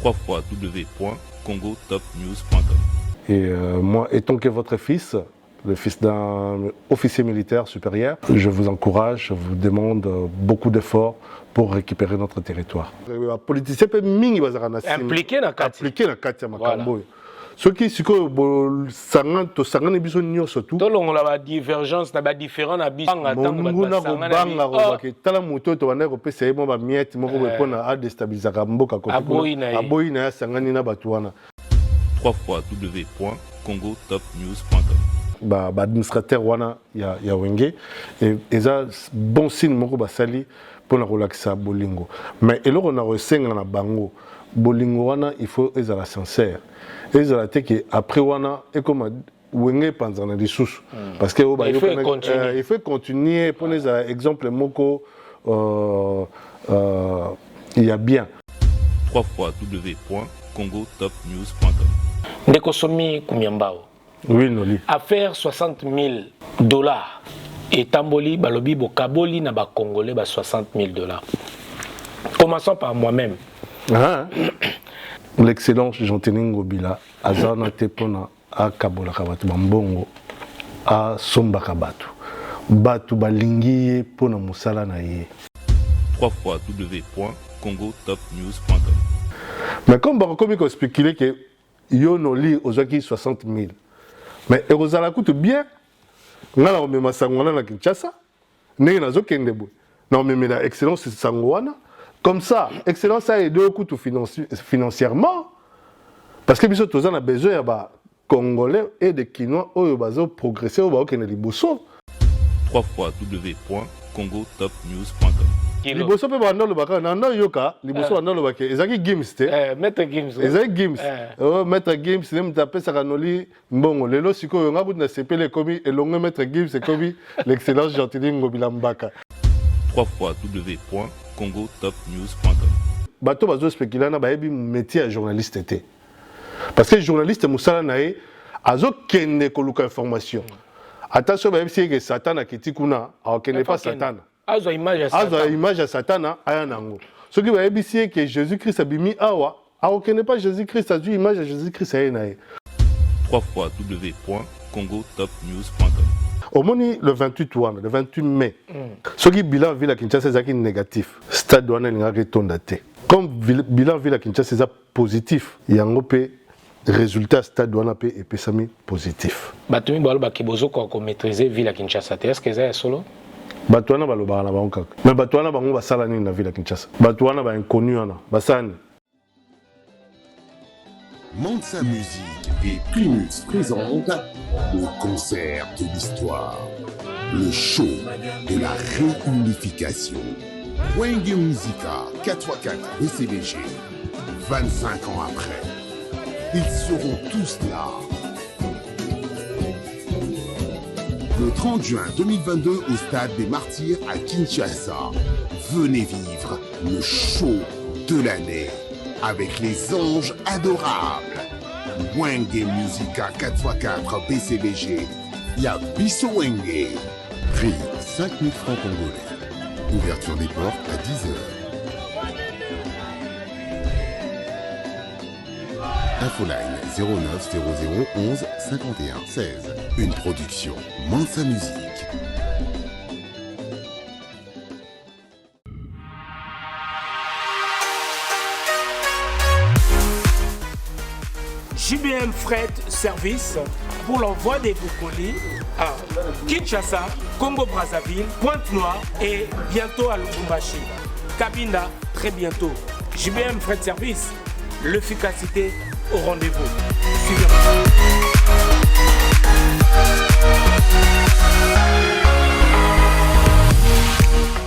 www.congotopnews.com. Et moi, étant que votre fils, le fils d'un officier militaire supérieur, je vous encourage, je vous demande beaucoup d'efforts pour récupérer notre territoire. Les politiciens peuvent impliqués dans Katia Makambo. Ce qui est que sangane biso nyonso tout. Tolongo la divergence na ba différent na biso nguna ko banga ko ba ke tala moto to wana ko pesa mo ba miette moko be pona a déstabiliser ka mboka ko aboyi na sangani na batu wana. www.congotopnews.com. Ba administrateur wana ya wenge et ça bon signe moko ba sali pour relaxer bolingo. Mais eloko na resenga na bango bolingo wana il faut ezala sincère. Ezala te que après wana et comme wenge panzana des sous parce que il faut continuer pour les exemple moko il y a bien www.congotopnews.com. Ndeko somi kumiambao. Oui noli. Affaire $60,000 et tamboli balobi bokaboli na ba congolais ba $60,000. Commençons par moi-même. L'excellence Jean-Téning Ngobila azana te pona a kabola kabatu bambongo a somba kabatu batu balingi pona musala na ye. www.congotopnews.com. Mais comme bakomi ko spéculer que yo no li ozaki 60,000. Mais erozala coûte bien. Ngala omema sangwana na Kinshasa. Ndenge nazo kende bo. Na omema la excellence sangwana. Comme ça, excellence a aidé au coût financièrement. Parce que biso toza na besoin ya ba Congolais et des Kinois oyo bazo progresser au ba okene liboso. www.congotopnews.com. Liboso pe banda lo baka na ndo yoka liboso banda lo baka ezaki Gims te. Maître Gims. Ezaki Gims. Maître Gims nem taper sa kanoli mbongo lelo sikoyo nga butu na sepele komi elongo Maître Gims et komi l'excellence Jean-Téning Ngobila Mbaka. www.congotopnews.com. Bato bazo spéculer na bayebi métier à journaliste était. Parce que journaliste musala nae azo kende koluka information. Attention bayebi si que Satan akiti kuna akende pas Satan. Azo image à Satan aya nango. Ce qui bayebi si que Jésus-Christ abimi awa akende pas Jésus-Christ a dû image à Jésus-Christ aya nae. www.congotopnews.com. Au moni le 28 wana, le 28 mai. Ce qui bilan ville à Kinshasa c'est négatif. Stade wana linga retondate. Comme bilan ville à Kinshasa c'est positif, yango pe résultat stade wana pe epesami positif. Batumi balo bakibozo ko maîtriser ville à Kinshasa. Est-ce que c'est solo? Batwana baloba na bango kaka. Mais batwana bango basala nini na ville à Kinshasa? Batwana ba inconnu wana, basani. Mansa Musique et Primus présentent le concert de l'histoire, le show de la réunification. Wenge Musica 4x4 BCBG, 25 ans après, ils seront tous là. Le 30 juin 2022 au Stade des Martyrs à Kinshasa, venez vivre le show de l'année avec les anges adorables. Wenge Musica 4x4 BCBG, ya Bisso Wenge. Prix 5 000 francs congolais. Ouverture des portes à 10h. Infoline 09 00 11 51 16. Une production Mansa Musique. JBM Fret Service pour l'envoi des vos colis à Kinshasa, Congo-Brazzaville, Pointe-Noire et bientôt à Lubumbashi. Cabinda, très bientôt. JBM Fret Service, l'efficacité au rendez-vous. Suivez-moi.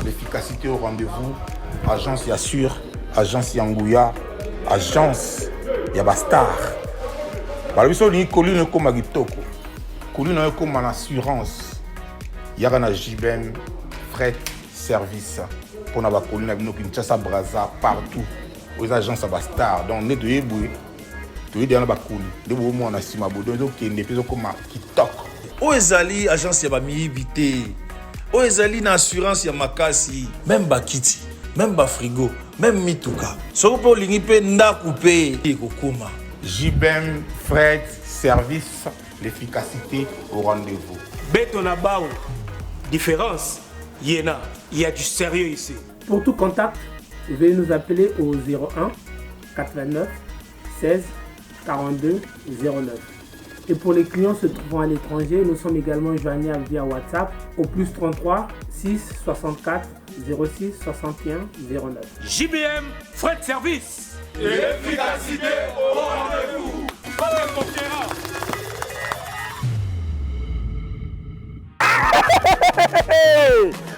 L'efficacité au rendez-vous, agence Yassure, agence Yangouya, agence Yabastar. Balobiso ni colline comme agitoko. Colline comme en assurance. Yaka na JBM Fret Service pour na ba colline bino Kinshasa Brazza partout aux agences Yabastar. Donc ne doyez boué. Doyez dans ba colline. De bo mo na sima bodo zo kende peso comme kitoko. O ezali agence ya ba miibité. O ezali na assurance ya makasi, même ba kiti, même ba frigo, même mituka soki mpe olingi mpe ndako mpe ekokoma. JBM Fred Service, l'efficacité au rendez-vous. Betona Bao, différence, Yéna, il y a du sérieux ici. Pour tout contact, veuillez nous appeler au 01 89 16 42 09. Et pour les clients se trouvant à l'étranger, nous sommes également joignables via WhatsApp au plus 33 6 64 06 61 09. JBM, frais de service. Et l'efficacité au rendez-vous.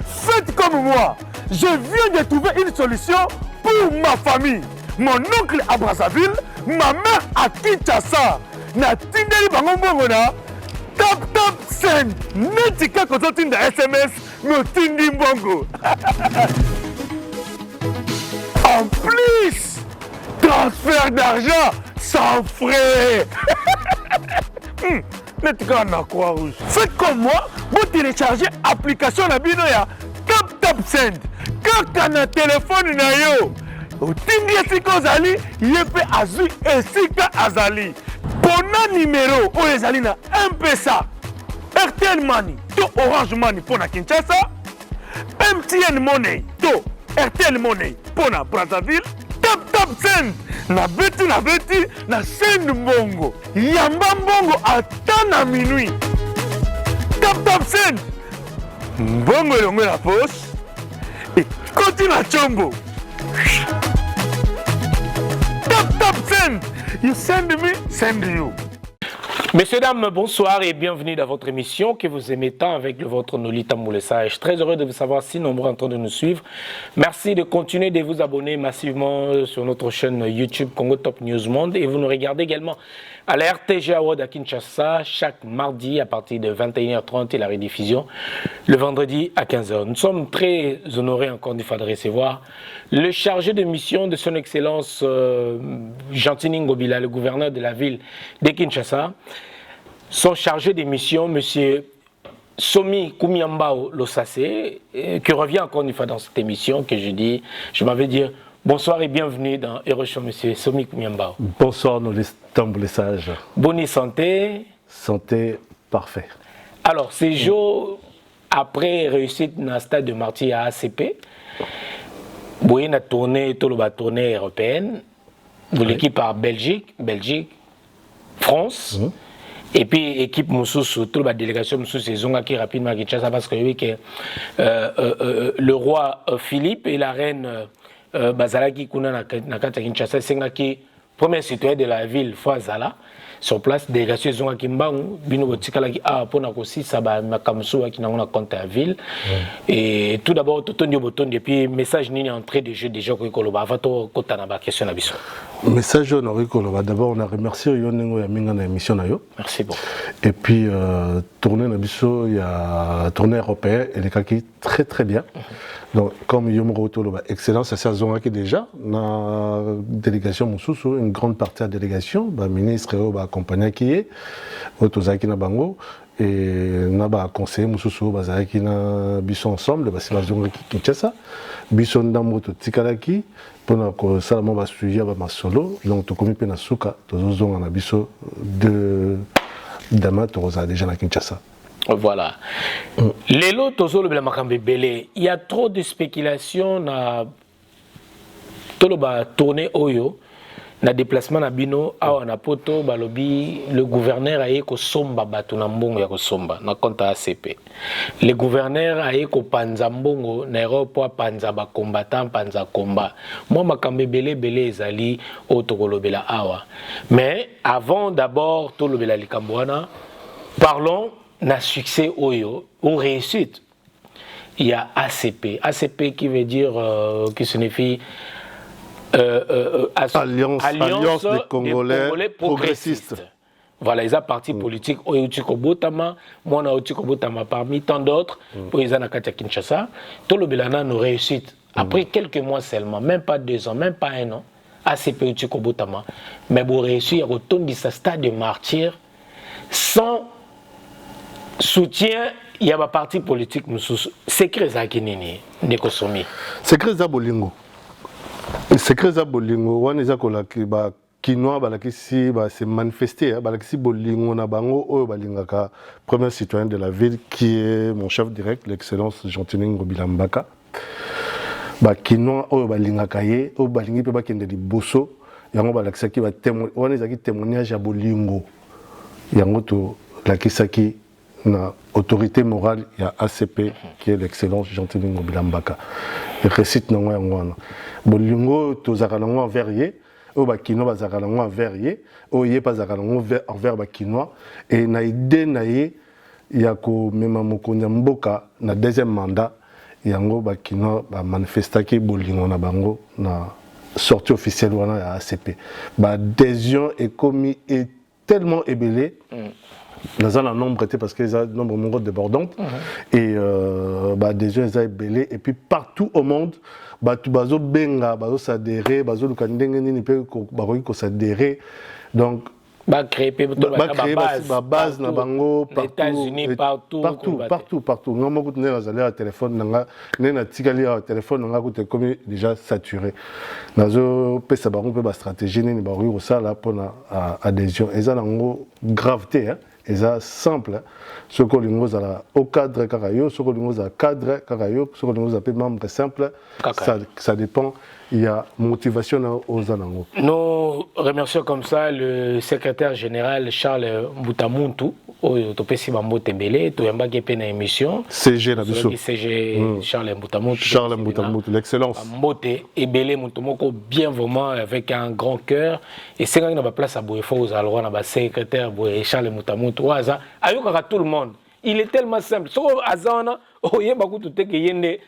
Faites comme moi. Je viens de trouver une solution pour ma famille. Mon oncle à Brazzaville, ma mère à Kinshasa. Na tindeli bango mbongo na tap send. Netika kozo tinda SMS no tindi mbongo. En plus, transfert d'argent sans frais. Netika na Croix-Rouge. Faites comme moi, vous téléchargez l'application na bino ya tap send. Kaka na téléphone na yo. Tindi esika ozali, yepe azui esika azali. Pona numéro oyo ezali na M-Pesa, RTL Money to Orange Money pona Kinshasa, MTN Money to RTL Money pona Brazzaville, tap send na beti na send mbongo, yamba mbongo ata na minuit. Tap send mbongo elongo na poche ekoti na chombo. Tap send. You send me, send you. Messieurs, dames, bonsoir et bienvenue dans votre émission que vous aimez tant avec le vôtre Nolita Moulessa. Je suis très heureux de vous savoir si nombreux en train de nous suivre. Merci de continuer de vous abonner massivement sur notre chaîne YouTube Congo Top News Monde et vous nous regardez également à la RTG Award à Kinshasa chaque mardi à partir de 21h30 et la rediffusion le vendredi à 15h. Nous sommes très honorés encore une fois de recevoir le chargé de mission de son Excellence Gentini Ngobila, le gouverneur de la ville de Kinshasa. Son chargé de mission, M. Somi Koumiambao Lossase, qui revient encore une fois dans cette émission, que je m'avais dit bonsoir et bienvenue dans Erocho, M. Somi Koumiambao. Bonsoir, nos tamboulessages. Bonne santé. Santé parfait. Alors, ces jours après réussite dans le stade de Marty à ACP, vous avez tournée européenne, vous l'équipe par Belgique, France. Et puis, équipe Moussous, toute la délégation Moussous, c'est qui rapidement à Kinshasa parce que le roi Philippe et la reine Bazalaki Kuna Nakata Kinshasa, c'est qui premier citoyen de la ville, Foazala, sur place, délégation Zonga Kimbangu, Bino Botikalaki, Ponakosi, Saba Makamsou, qui n'a pas compte à la ville. Et tout d'abord, tout le monde, et puis, message n'est entré de jeu déjà que Koloba, avant tout, Kotanaba, question à Bissou. Message honoré Koloba, d'abord, on a remercié Yonengo Yaminga na émission na yo. Merci beaucoup. Et puis, tournée na Bissou, il y a tournée européenne, et les kaki très très bien. Donc, comme Yomro Toloba, excellent, ça s'est zonaki déjà, na délégation Moussoussou, une grande partie de la délégation, bah, ministre et accompagné qui est, Otozaki na Bango, et na ba conseiller Moussoussou, Bazaki na Bisson ensemble, bah, c'est la zonaki Kinshasa, Bisson Damoto Tikalaki, pour que Salomon va suivre ma solo, donc tu commis pena souka, tu zon na Bisso de Dama, tu as déjà na Kinshasa. Voilà. Lelo tozolo bela makambe belé. Il y a trop de spéculation na toloba tourner oyo na déplacement na bino awa na poto balobi le gouverneur aye ko somba batu na mbongo ya ko somba na compte ACP. Le gouverneur aye ko panza mbongo na aéroport panza ba combattant panza combat. Moi makambe belé ezali otokolobela awa. Mais avant d'abord tolobela likambwana, parlons na succès oyo ou réussite. Il y a ACP. ACP qui veut dire qui signifie Alliance des Congolais progressistes. Voilà, ils ont parti politique oyo Tikobotama, moi na Tikobotama parmi tant d'autres pour les anakata Kinshasa. Tout le belana nous réussite. Après quelques mois seulement, même pas 2 ans, même pas 1 an, ACP Tikobotama, mais pour réussir à retourner à stade de martyr sans soutien, il y a un parti politique, secret Zakinini, Nekosomi. Secret Zabolingo. secret za bolingo wana eza kolaki ba kinois balakisi ba se manifester balakisi bolingo na bango oyo balingaka premier citoyen de la ville qui est mon chef direct l'excellence Gentilin Ngobila Mbaka ba kinois oyo balingaka ye oyo balingi pe bakende liboso yango balakisaki ba témoignage wana ezaki témoignage ya bolingo yango to lakisaki na autorité morale ya ACP qui est l'excellence Gentilin Ngobila Mbaka récite nango yango wana bolingo tozaka nango envers ye oyo bakinois bazaka nango envers ye oyo ye bazaka nango envers bakinois et na idée na ye ya komema mokonzi ya mboka na deuxième mandat yango bakinois bamanifestaki bolingo na bango na sortie officielle wana ya ACP baadhésion ekomi est tellement ébélé dans un nombre parce que ça nombre mongo débordante et adhésion est ébélé et puis partout au monde batu bazo benga bazo s'adhérer bazo lukandenge nini pe bakoki ko s'adhérer donc ba créer ba base na bango États-Unis partout ngamo kutne nazali à téléphone nanga nena tikali à téléphone nanga kuté comme déjà saturé nazo pesa bango pe ba stratégie nini ba ko sala pona adhésion eza nango gravité hein et ça simple ce que l'on a au cadre karayo ce que l'on a cadre karayo ce que l'on a peu membre simple ça dépend il y a motivation aux anango. Nous remercions comme ça le secrétaire général Charles Mbutamuntu au topesi bambo tembele to yamba kepe na émission CG na biso CG Charles Mbutamuntu l'excellence mbote ebele mutomoko bien vraiment avec un grand cœur et c'est quand na place à Boyefo aux alwa na ba secrétaire Charles Mbutamuntu waza ayoka tout le monde il est tellement simple so azana oyeba kutu teke yende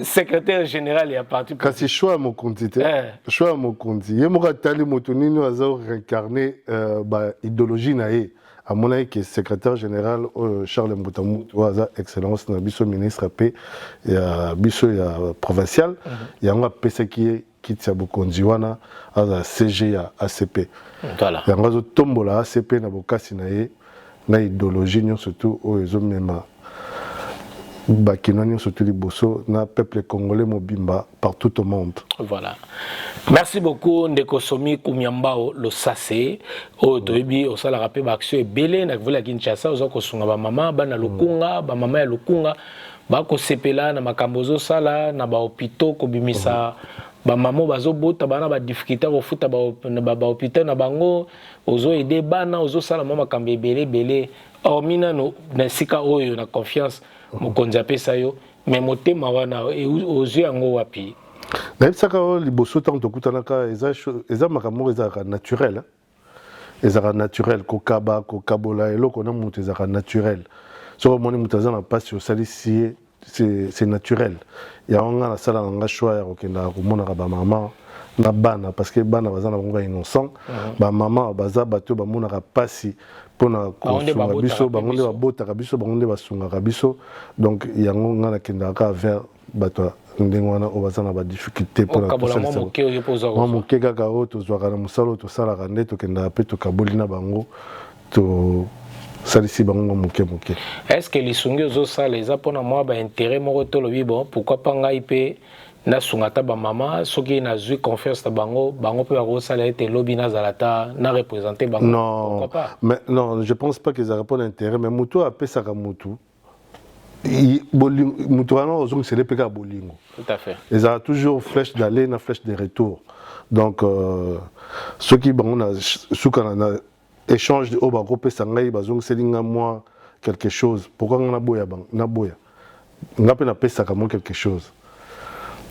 secrétaire général et à partir kasi choix mokonzi te choix mokonzi ye moka tali moto nini azo réincarner ba idéologie na ye amona que secrétaire général Charles Mbutamuntu waza excellence na biso ministre pe ya biso ya provincial yango pesa ki kitya bokonzi wana aza CG ya ACP voilà yango zo tombola ACP na bokasi na ye na idéologie nyo surtout o ezo mema bakinois surtout liboso na peuple congolais mobimba partout au monde. Voilà. Merci beaucoup Ndeko Somi Kumiambao lo sase o toyebi o sala rapé ba action ebele na vula Kinshasa ozo ko sunga ba mama bana lukunga ba mama ya lukunga ba ko sepela na makambozo sala na ba hôpitaux ko bimisa ba mama bazo bota bana ba difficulté ko futa ba hôpital na bango ozo aider bana ozo sala mama makambe ebele hormina no na sika oyo na confiance mokonzi apesa yo mais motema wana ozu yango wapi nayebisaka oyo liboso ntango tokutanaka eza makambo ezalaka naturel ezalaka naturel kokabola eloko na moto ezalaka naturel soki omoni moto aza na mpasi osalisi ye c'est naturel yango nga nasala na nga choix ya kokendaka komonaka bamama na bana parce que bana baza na bango ba innocent bamama baza bato bamonaka mpasi mpona kosunga biso bango nde babotaka biso bango nde basungaka biso donc yango nga nakendaka vers bato ndenge wana oyo baza na badifficulté mpona mwa moke kaka oyo tozwaka na mosala oyo tosalaka nde tokendaka mpe tokaboli na bango tosalisi bango moke est-ce que lisungi ozosala eza mpona mwa baintérêt moko tolobi bon pourquoi pa ngai mpe nasungata bamama soki nazwi confiance na bango pe bakosala ete lobi nazala ta na représenter bango non mais non je pense pas qu'ils répondent intérêt mais moto apesaka motu moto wana ozongisele mpe kaka bolingo tout à fait ezala toujours flèche d'aller na flèche de retour donc soki bango na suka na échange oyo bakopesa ngai bazongiseli nga mwa quelque chose pourquoi nga naboya nga mpe napesaka mwa quelque chose.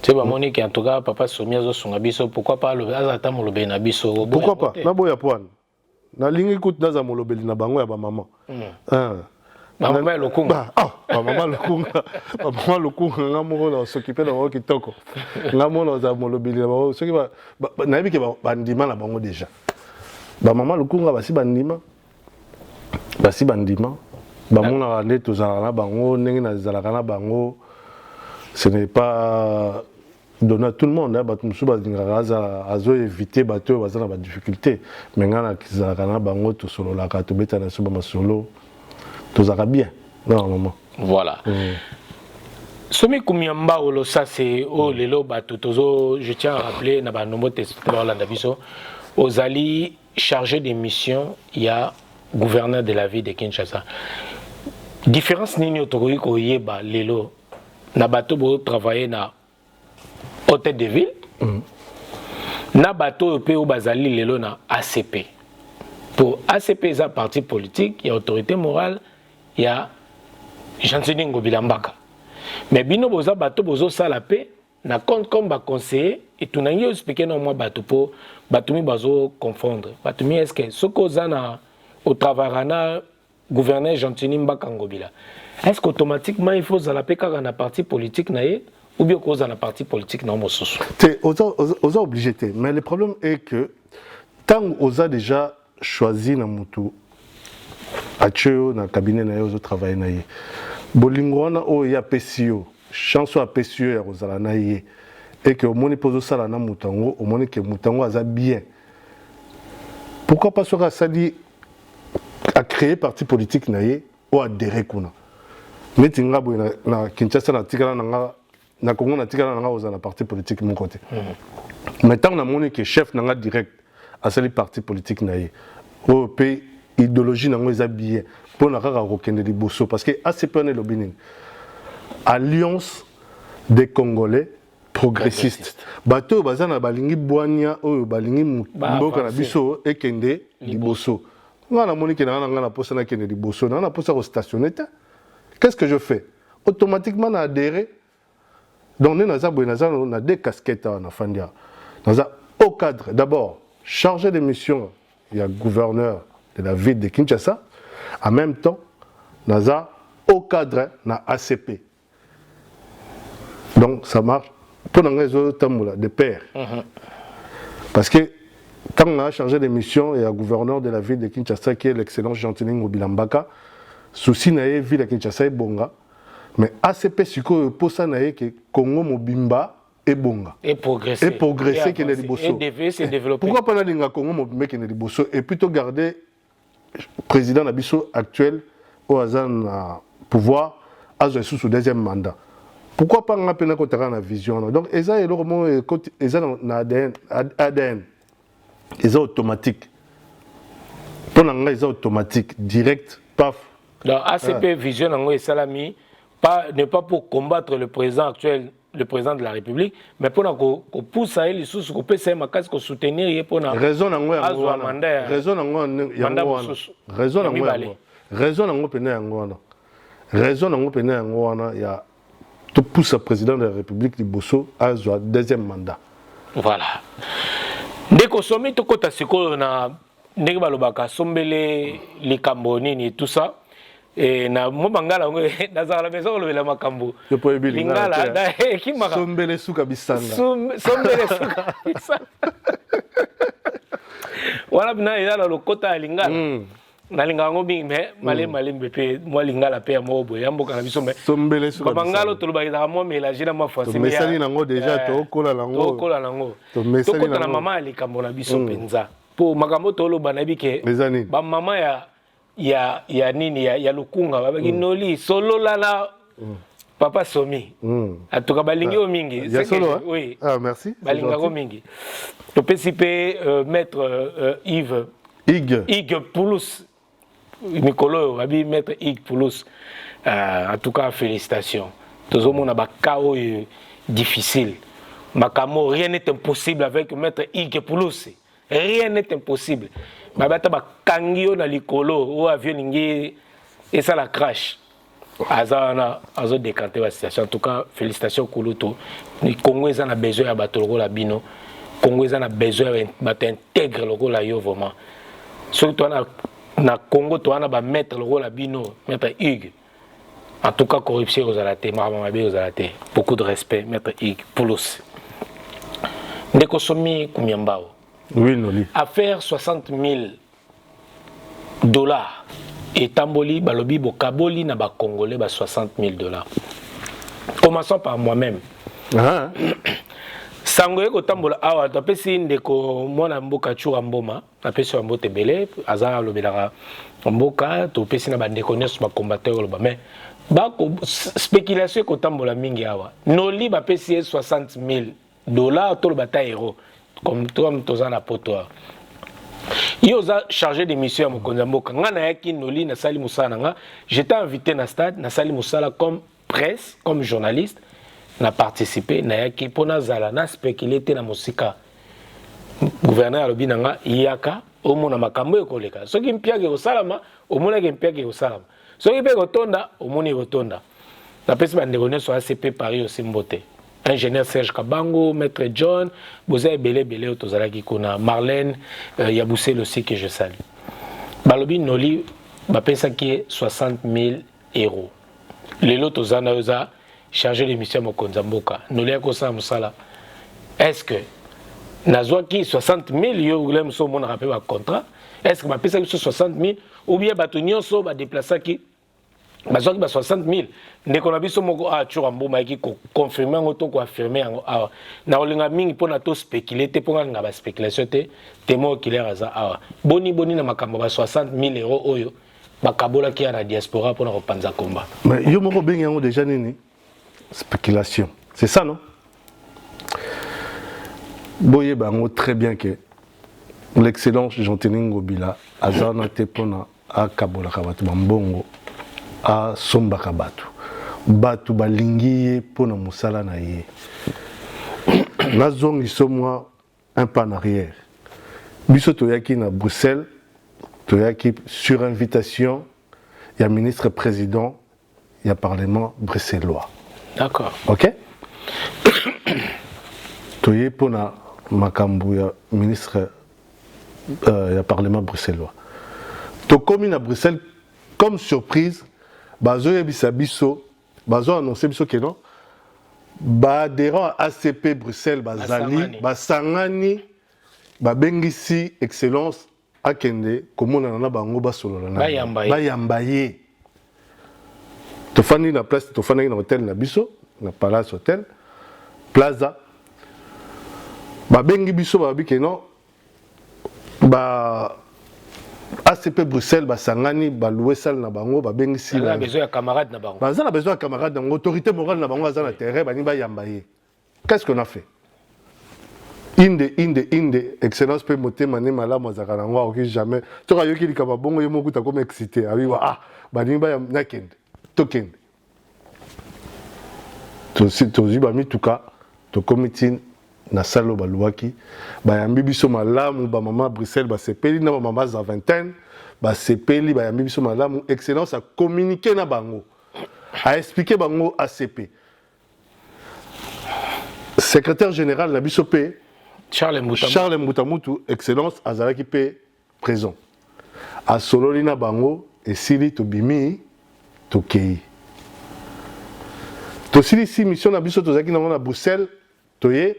Tu sais, Monique, en tout cas, papa Somi azo sunga biso, pourquoi pas le azata molobeli na biso? Pourquoi pas? Na boya poane. Na lingi kut naza molobeli na bango ya ba maman. Maman lokunga. Ba maman lokunga. Ba maman lokunga ngamo na s'occuper na bango kitoko. Ngamo na za molobeli na bango soki ba na yebi ke ba ndima na bango déjà. Ba maman lokunga basi bandima. Basi bandima. Ba mona nde tozala na bango ndenge na zalaka na bango. Ce n'est pas donné à tout le monde. Ils ont évité les difficultés. Maintenant, ils ont tout solo, tout bien. Normalement. Voilà. Somi Koumyamba Olo, ça c'est Lelo Batotozo, je tiens à rappeler, na ba nombo biso, aux alliés chargés des missions, il y a gouverneur de la ville de Kinshasa. Différence nini otokoki koyeba lelo na bato bo travailler na hôtel de ville. Na bato pe o bazali lelo na ACP. Pour ACP c'est un parti politique, il y a autorité morale, il y a Jean-Denis Ngobilambaka. Mais bino boza bato bozo sala pe na compte comme ba conseiller et tout nangi expliquer non moi bato po bato mi bazo confondre. Bato mi est-ce que soko zana au travail na gouverneur Jean-Denis Mbaka Ngobila. Est-ce qu'automatiquement il faut zala pe kaka na parti politique na ye ou bien cause dans la partie politique non mosusu? C'est aux obligé, mais le problème est que tant qu'on a déjà choisi na mutu à Tcheo na cabinet na yo travailler na ye. Bolingwana o ya PCO, chance à PCO ya rozala na ye et que au moni pozo sala na mutango, au moni que mutango aza bien. Pourquoi pas sera sali à créer parti politique na ye ou adhérer kuna. Mais tinga bo na Kinshasa na tikala na Congo na tikala na ozala parti politique mon côté. Maintenant na moni que chef na direct à sali parti politique na ye. O pays idéologie na ngoza bien. Pour na kaka kokende liboso parce que ACP on est l'obinin Alliance des Congolais progressistes bato bazana balingi bwania oyo balingi mboka na biso ekende liboso ngana monique na posa na kende liboso na posa ko stationner. Qu'est-ce que je fais? Automatiquement na adhérer. Donc on a deux casquettes en Fandia. Au cadre d'abord chargé de mission, il y a gouverneur de la ville de Kinshasa. En même temps, Naza au cadre na ACP. Donc ça marche pour de pair. Parce que quand on a changé de mission, il y a gouverneur de la ville de Kinshasa qui est l'excellent Jean-Denis Ngobilambaka. Souci na ville de Kinshasa est bonga. Mais ACP siko posa na que Congo Mobimba est bonga. Et progresser. Et progresser qui est liboso. Et développer. Pourquoi pas na Congo Mobimba qui est liboso et plutôt garder président Nabiso actuel au hasard na pouvoir à sous deuxième mandat. Pourquoi pas ngapena ko taka na vision. Donc eza eloko mo eza na ADN. Eza automatique. Pour nga eza automatique direct paf. Donc ACP vision ngo esalami pas ne pas pour combattre le président actuel, le président de la République, mais pour qu'on pousse à lui sous qu'on peut soutenir pour na raison nango ya mandat raison nango raison nango raison nango pena yango wana raison nango pena yango wana ya to pousse le président de la République liboso à son deuxième mandat. Voilà. Dès qu'on somme to kota siko na ndenge balobaka sombele likambo nini tout ça. Et na mobangala ngo nazala maison le makambo je peux bien lingala da kimaka sombele suka bisanga sombele suka bisanga wala bina ila lo kota lingala na lingala ngo bing me male mbepe mo lingala pe mobo yamboka na biso me sombele suka bangalo to ba mo mélanger na mafasi mais sali nango déjà to kola nango to kota na mama likambo na biso penza po makambo to lo banabi ke ba mama ya nini ya lukunga babaki noli solo lala papa somi atuka balingi o mingi ya solo oui ah merci balinga ko mingi to pesipe maître Yves Poulos Nicolo abi maître Yves Poulos en tout cas félicitations tous mona ba kao difficile makamo rien n'est impossible avec maître Yves Poulos rien n'est impossible. Babata ba kangio na likolo o avion ningi et ça la crash. Azana azo décanter la situation. En tout cas, félicitations Kuluto. Ni Congo ils en a besoin à battre la bino. Congo ils en a besoin battre intègre le rôle là yo vraiment. Surtout na Congo toi na ba mettre le rôle la bino, mettre Hugues. En tout cas corruption aux alaté, maramabe aux alaté. Beaucoup de respect mettre Hugues Poulos. Ndeko somi kumyambao. Oui, Noli. Affaire $60,000 et Tamboli, Balobi, Bokaboli, Naba Congolais, $60,000. Commençons par moi-même. Sangoye ko tambola awa to pesi ndeko mona mboka chura mboma na pesi mbote belé azala lobelaka mboka to pesi na bandeko nyos ba combatteur loba mais spéculation kotambola mingi awa noli bapesi $60,000 to bata euro comme toza na poto yo za chargé d'émission ya mokonzi ya mboka nga nayaki noli nasali mosala na nga j'étais invité na stade nasali mosala comme presse comme journaliste na participé nayaki mpo nazala na spécule te na mosika gouverneur alobi na nga yaka omona makambo ekoleka soki mpiaki kosalama omonaki mpiaki kosalama soki mpe kotonda omoni kotonda napesi bandeko nyonso ACP Paris osi mbote ingénieur Serge Kabango, maître John, vous avez belé tozalaki kuna Marlène Yaboussel aussi que je salue. Balobi noli bapesa ki €60,000. Lelo tozana oza chargé d'émission mokonza mboka. Noli akosa musala. Est-ce que nazwaki $60,000 yo ulem so mona rappel ba contrat? Est-ce que bapesa ki $60,000 ou bien bato nyonso ba déplacer ki bazwaki ba $60,000 ndeko na biso moko achura mboma yaki confirmer ngo to ko affirmer yango awa na olinga mingi pona to spéculer te pona nga ba spéculation te témoin oculaire aza awa boni na makambo ba €60,000 oyo bakabola ki na diaspora pona ko panza komba mais yo moko bengi yango déjà nini spéculation c'est ça non boye bango très bien que l'excellence Jean-Téning Ngobila azana te pona akabola kabatu mbongo a sombaka batu balingi ye pona musala na ye nazongi somwa un pas en arrière biso toyaki na Bruxelles toyaki sur invitation ya ministre président ya parlement bruxellois d'accord ok toye pona makambu ya ministre ya parlement bruxellois tokomi na Bruxelles comme surprise bazo yebisa biso bazo annoncer biso que non ba adhérent à ACP Bruxelles bazali basangani babengisi excellence akende komona na bango basolola na bayamba ye tofandi na place tofandi na hôtel na biso na Palace Hotel Plaza babengi biso babi que non ba ACP Bruxelles basangani baloué salle na bango babengisi na besoin ya camarade na bango bazana besoin ya camarade na autorité morale na bango azana terrain bani ba yambaye qu'est-ce qu'on a fait inde excellence pe motema ne malamu azaka nango ok jamais toka yoki likaba bongo yo mokuta comme excité abi wa bani ba yam nakend tokend to ziba mituka to committee na salo baluaki bayambi biso malamu ba mama Bruxelles ba sepeli na ba mama za vingtaine ba sepeli bayambi biso malamu excellence a communiquer na bango a expliquer bango ACP secrétaire général na biso pe Charles Mbutamutu excellence azalaki pe présent a sololi na bango esili to bimi to kei to sili si mission na biso tozaki na Bruxelles toye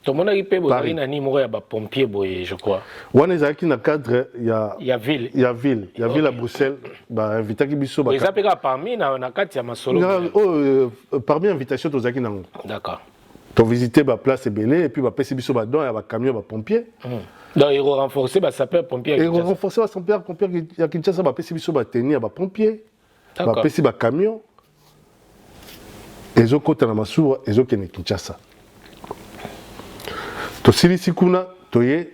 tout le monde a été bozali na ni moko ya ba pompier boye je crois wana ezalaki na cadre ya ville à Bruxelles ba invitaki biso ba ils appellent parmi na kati ya masolo parmi invitation tozalaki nango d'accord to visiter ba place ebele et puis ba pesi biso ba don ya ba camion ba pompier donc ils renforcer ba sapeur pompier et renforcer ba sapeur pompier ya Kinshasa ba pesi biso ba tenir ba pompier ba pesi ba camion ezo kota na masuwa ezo kene Kinshasa tosili sikuna toye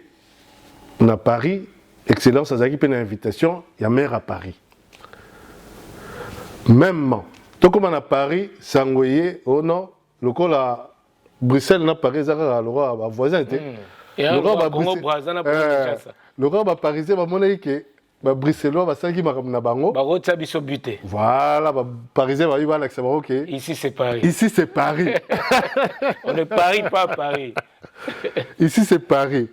na Paris excellence azaki pe na invitation ya maire à Paris même tokoma na Paris sangoye oh non lokola Bruxelles na Paris zaka le roi ba voisin te le roi ba parisien ba monaki ke ba bruxellois ba sangi makambo na bango ba rotsa biso buté voilà ba parisien ba yiba l'accès ba OK ici c'est Paris on ne parie pas Paris ici c'est Paris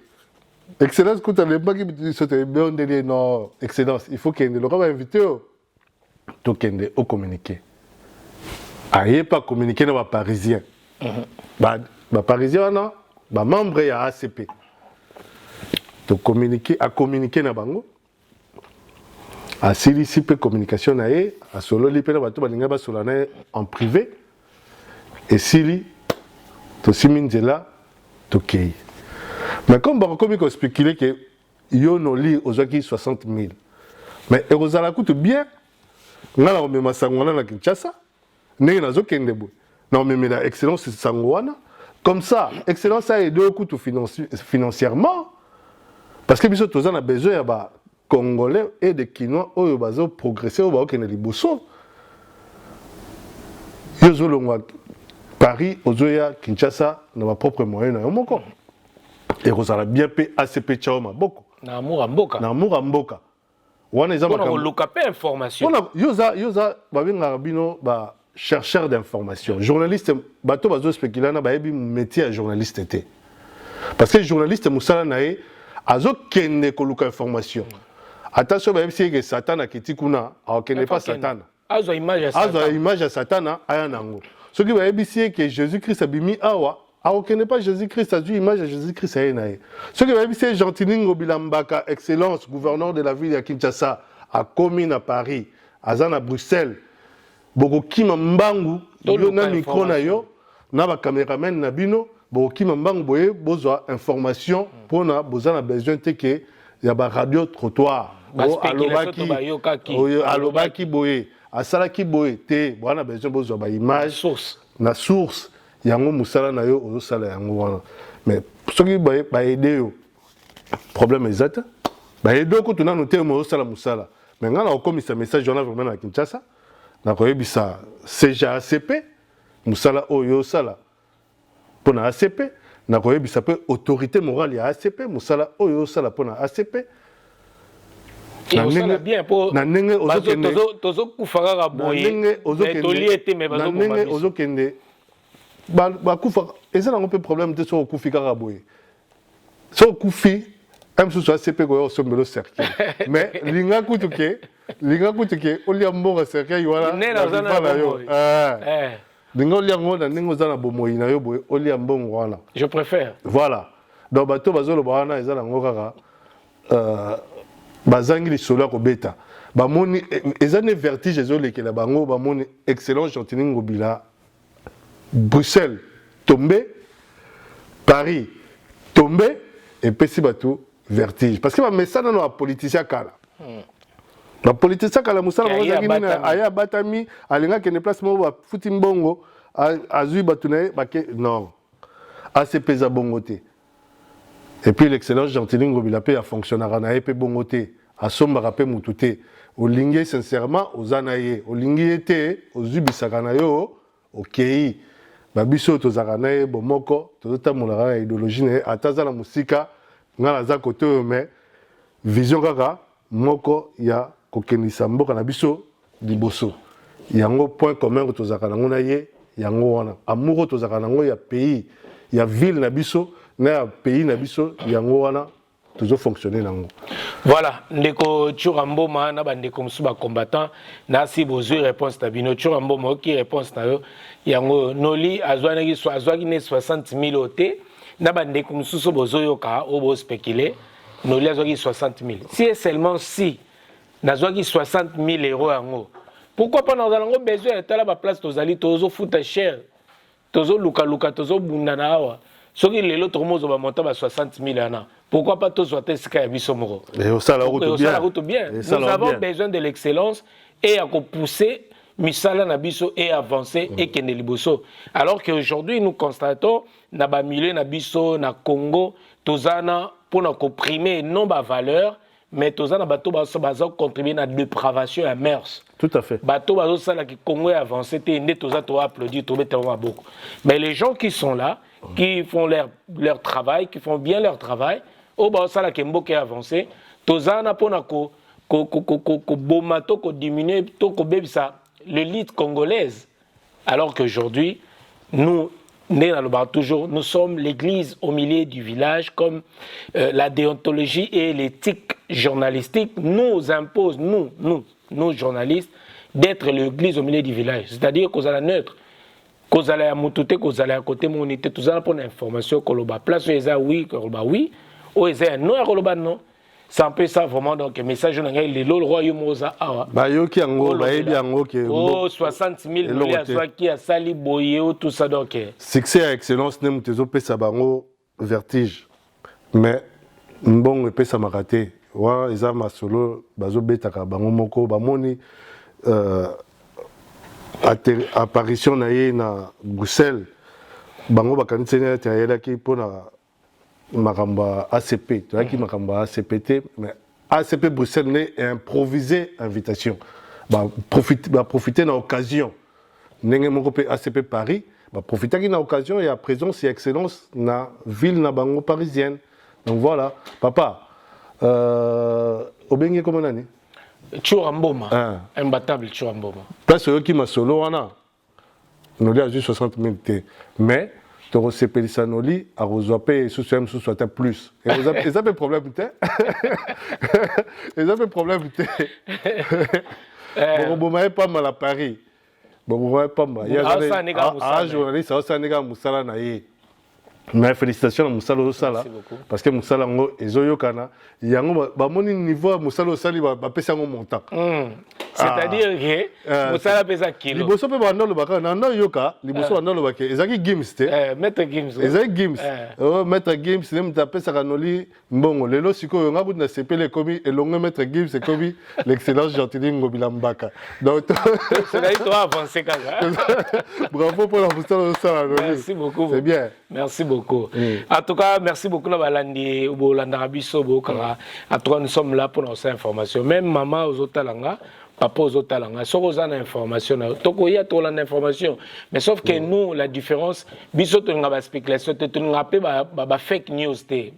excellence quand on est pas qui sauter bien de non excellence il faut qu'il le roi va inviter to kende au communiquer aye pas communiquer na ba parisien ba parisien non ba membre ya ACP to communiquer à communiquer na bango a silisi pe communication na ye a solo li pe na bato balinga ba solana en privé et sili to siminzela to kei mais comme ba komi ko spéculer que yo no li ozaki 60,000 mais erozala coûte bien ngala omema sango wana na Kinshasa ndenge nazokende boye na omemela excellence sango wana comme ça excellence a aidé kutu financièrement parce que biso toza na besoin ya ba congolais et de kinois oyo bazo progresser oyo baokende liboso yo zolongwa Paris ozoya Kinshasa na ba propre moyen na yo moko et kozala bien pe ACP chao maboko na amour mboka wana eza makambo luka pe information yoza babengaka bino ba chercheur d'information journaliste bato bazo spéculer na bayebi métier ya journaliste était parce que journaliste musala na ye azokende koluka information attention bayebi si que Satan akiti kuna akende pas Satan azwa image ya Satana aya nango soki bayebi si que Jésus-Christ abimi awa akende pas Jésus-Christ azwi image ya Jésus-Christ aye na ye soki bayebi si Gentilini Bilambaka excellence gouverneur de la ville ya Kinshasa akomi na Paris aza na Bruxelles bokokima mbangu yo na micro na yo na ba cameraman na bino bokokima mbangu boye bozwa information pona bozana besoin te ke ya ba radio trottoir alobaki boye asalaki boye te bwana besoin bozwa ba image na source yango musala na yo ozosala yango wana mais soki ba aider yo problème exact ba aider ko tuna noter mo osala musala mais ngana okomisa message journal vraiment na Kinshasa na koyebisa CGACP musala oyo sala pona ACP na koyebisa pe autorité morale ya ACP musala oyo sala pona ACP na ndenge ozokufaka boye ozokende bakufa eza nango mpe problème te so okufi kaka boye so okufi msusu ACP koya osombelo cercle mais linga kutu ke olia mbongo cercle wana na yo linga olia ngo na ndenge oza na bomoi na yo boye olia mbongo wana je préfère voilà donc bato bazoloba wana eza nango kaka bazangi lisolo ya kobeta bamoni eza ne vertige ezolekela bango bamoni excellent Gentilini Ngobila Bruxelles tombé Paris tombé et pesi bato vertige parce que bamesana no bapoliticien kala bapoliticien kala mosala bazangi nini aya batami alinga kende place moko bafuti mbongo azwi bato na ye bake non ACP eza bongo te et puis l'excellence Gentilini Ngobila pe ya fonctionnera na ye pe bongo te asombaka pe mutu te olingi sincèrement oza na ye olingi ye te ozwibisaka na yo okei babiso tozalaka na ye bomoko tozotambolaka na idéologie na ye ata aza na mosika nga naza kote oyo mais vision kaka moko ya kokendisa mboka na biso liboso yango point commun ko tozalaka nango na ye yango wana amour oyo tozalaka nango ya pays ya ville na biso na ya pays na biso yango wana fonctionner nango. Voilà, ndeko Tchuramboma na bandeko musu ba combattant na si bozui réponse ta bino Tchuramboma qui réponse na yo yango noli azwanaki ne 60 000 ote na bandeko musu bozoyo ka obo spéculer noli azwaki 60 000 si et seulement si nazwaki 60 000 euros yango pourquoi pas nous avons besoin de la place tozali tozo futa cher tozo luka tozo bunda na awa soki lelo tomozo ba monta ba 60 000 ana. Pourquoi pas tous voter ce qu'il y a bisomoro? Nous avons besoin de l'excellence et à pousser misala na biso et avancer et kende liboso. Alors qu'aujourd'hui nous constatons na ba milieu na biso na Congo tozana pour na comprimer non ba valeur mais tozana bato bazo contribuer na dépravation à mœurs. Tout à fait. Bato bazo sala ki Congo avancer te ndé toza to applaudir to mettre beaucoup. Mais les gens qui sont là qui font leur travail, qui font bien leur travail au bas ça la kemboke avancé tozana pona ko bomato ko diminuer to ko bebisa l'élite congolaise alors qu'aujourd'hui nous toujours nous sommes l'église au milieu du village comme la déontologie et l'éthique journalistique nous impose nous journalistes d'être l'église au milieu du village c'est-à-dire qu'on a neutre qu'on a à mutute qu'on a à côté monité tout ça pour l'information qu'on a place eza oui qu'on a oui ou est non à non ça peut ça vraiment donc message on a le royaume oza awa ba yoki yango ba yebi yango ke oh 60 000 dollars qui a sali boye tout ça donc succès à excellence nem tezo pesa bango vertige mais mbongo pesa makate wa eza masolo bazo betaka bango moko ba moni apparition na ye na Bruxelles bango bakanisi ete ayelaki mpona makambo ya ACP toyaki makambo ya ACP te mais ACP Bruxelles nde improvisé invitation baprofite na occasion ndenge moko mpe ACP Paris baprofitaki na occasion ya présence et excellence na ville na bango parisienne donc voilà papa obengi comment nani Churamboma imbattable Churamboma place oyoki masolo wana noli a juste 60 000 te mais tokosepelisa noli akozwa mpe esusu ya mosusu ata plus eza mpe problème te eza mpe problème te bokoboma ye pamba na Paris bokoboma ye pamba journaliste aosandika mosala na ye mais félicitations na mosala ozosala parce que mosala yango ezoyokana yango bamoni niveau ya mosala osali bapesi yango montant c'est-à-dire que mosala pesa kilo liboso mpe banda olobaka na nda oyoka liboso banda olobaka ezalaki gims te maître gims ezalaki gims maître gims ne moto apesaka noli mbongo lelo sikoyo nga kuti na sepele ekomi elongo maître gims ekomi l'excellence gentili ngobila mbaka donc avancé kaka bravo pour la mosala ozosala noli merci beaucoup c'est bien merci beaucoup en tout cas merci beaucoup na balandi bolandaka biso bokanga en tout cas nous sommes là pour nos informations même maman ozotalanga papa ozotalanga soko oza na information tokoya tolanda information mais sauf que nous la différence biso tolinga ba spéculation te tolinga pe ba fake news te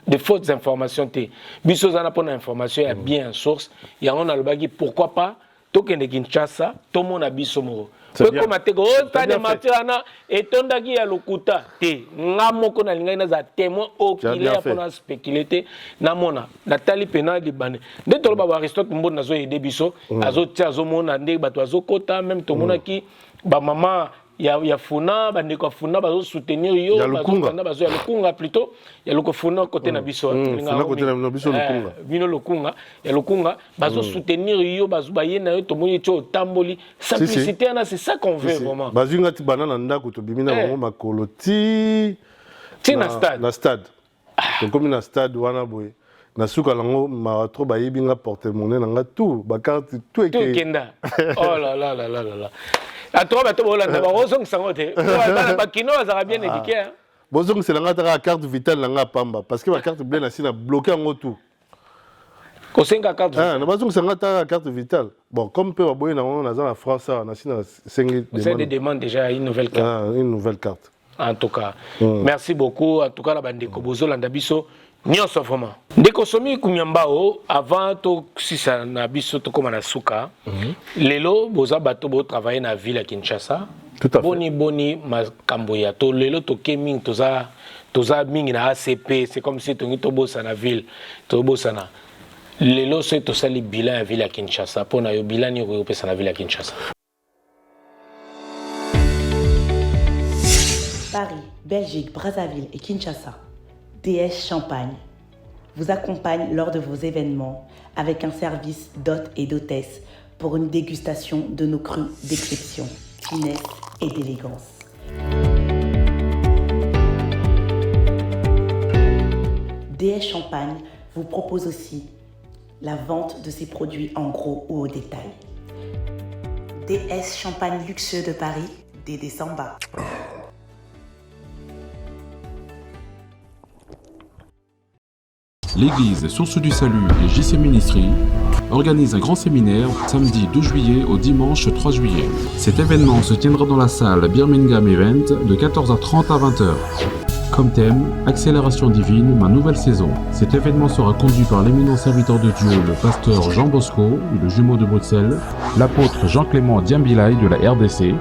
de fausses informations te biso oza na pona information ya bien source yango na lobaki pourquoi pas tokende Kinshasa tomona biso moko comme ateko tane matirana etondaki ya lokuta te nga moko na lingai na za témoin oculaire pour spéculer te na mona natali pena libane nde toloba ba Aristote mbo nazo aider biso azo tia azo mona nde bato azo kota même tomona ki ba mama ya funa bande ko funa bazo soutenir yo bazo ya lukunga plutôt ya loko funa côté na biso funa côté na biso lukunga bino lukunga ya lukunga bazo soutenir yo bazo bayena yo tomoni tio tamboli simplicité na c'est ça qu'on veut vraiment bazinga ti banana ndako to bimina bango makolo ti na stade to comme na stade wana boy na suka lango ma trop bayibi nga porte-monnaie nga tout ba carte tout ekenda oh là là là là là à toi bato bolanda ba rozong sangote ba kino azara bien éduqué bozong c'est la carte vitale nga pamba parce que ma carte bleue na sina bloqué en tout ko senga carte na bazong c'est la carte vitale bon comme peu baboy na on na France na sina sengi demande demande déjà une nouvelle carte en tout cas merci beaucoup en tout cas la bande ko bozolanda biso nyonso vraiment ndeko somi kumiambao avant to sisa na biso to koma na suka lelo boza bato bo travailler na ville à Kinshasa boni makambo ya to lelo to keming toza mingi na ACP c'est comme si to ngi to bossa na ville to bossa na lelo c'est to sali bilan ya ville à Kinshasa pona yo bilan ni ko pesa na ville à Kinshasa Paris, Belgique, Brazzaville et Kinshasa. DS Champagne vous accompagne lors de vos événements avec un service d'hôtes et d'hôtesses pour une dégustation de nos crus d'exception, finesse et d'élégance. DS Champagne vous propose aussi la vente de ses produits en gros ou au détail. DS Champagne luxueux de Paris, Dédé Samba. L'église Source du Salut et JC Ministry organise un grand séminaire samedi 12 juillet au dimanche 3 juillet. Cet événement se tiendra dans la salle Birmingham Event de 14h30 à 20h. Comme thème, Accélération divine, ma nouvelle saison. Cet événement sera conduit par l'éminent serviteur de Dieu, le pasteur Jean Bosco, le jumeau de Bruxelles, l'apôtre Jean-Clément Diambilay de la RDC,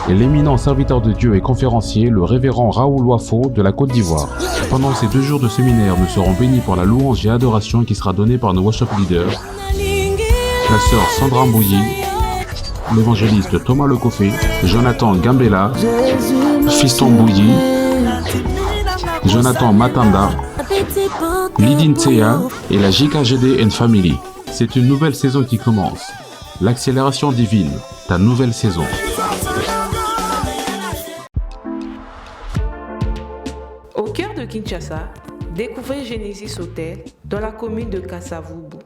et l'éminent serviteur de Dieu et conférencier, le révérend Raoul Wafo de la Côte d'Ivoire. Pendant ces 2 jours de séminaire, nous serons bénis par la louange et adoration qui sera donnée par nos worship leaders, la sœur Sandra Mbouilly, l'évangéliste Thomas Lecoffé, Jonathan Gambella, Fiston Mbouilly, Jonathan Matanda, Lydine Tseya et la JKGD and Family. C'est une nouvelle saison qui commence. L'accélération divine, ta nouvelle saison. Au cœur de Kinshasa, découvrez Genesis Hotel dans la commune de Kasavubu.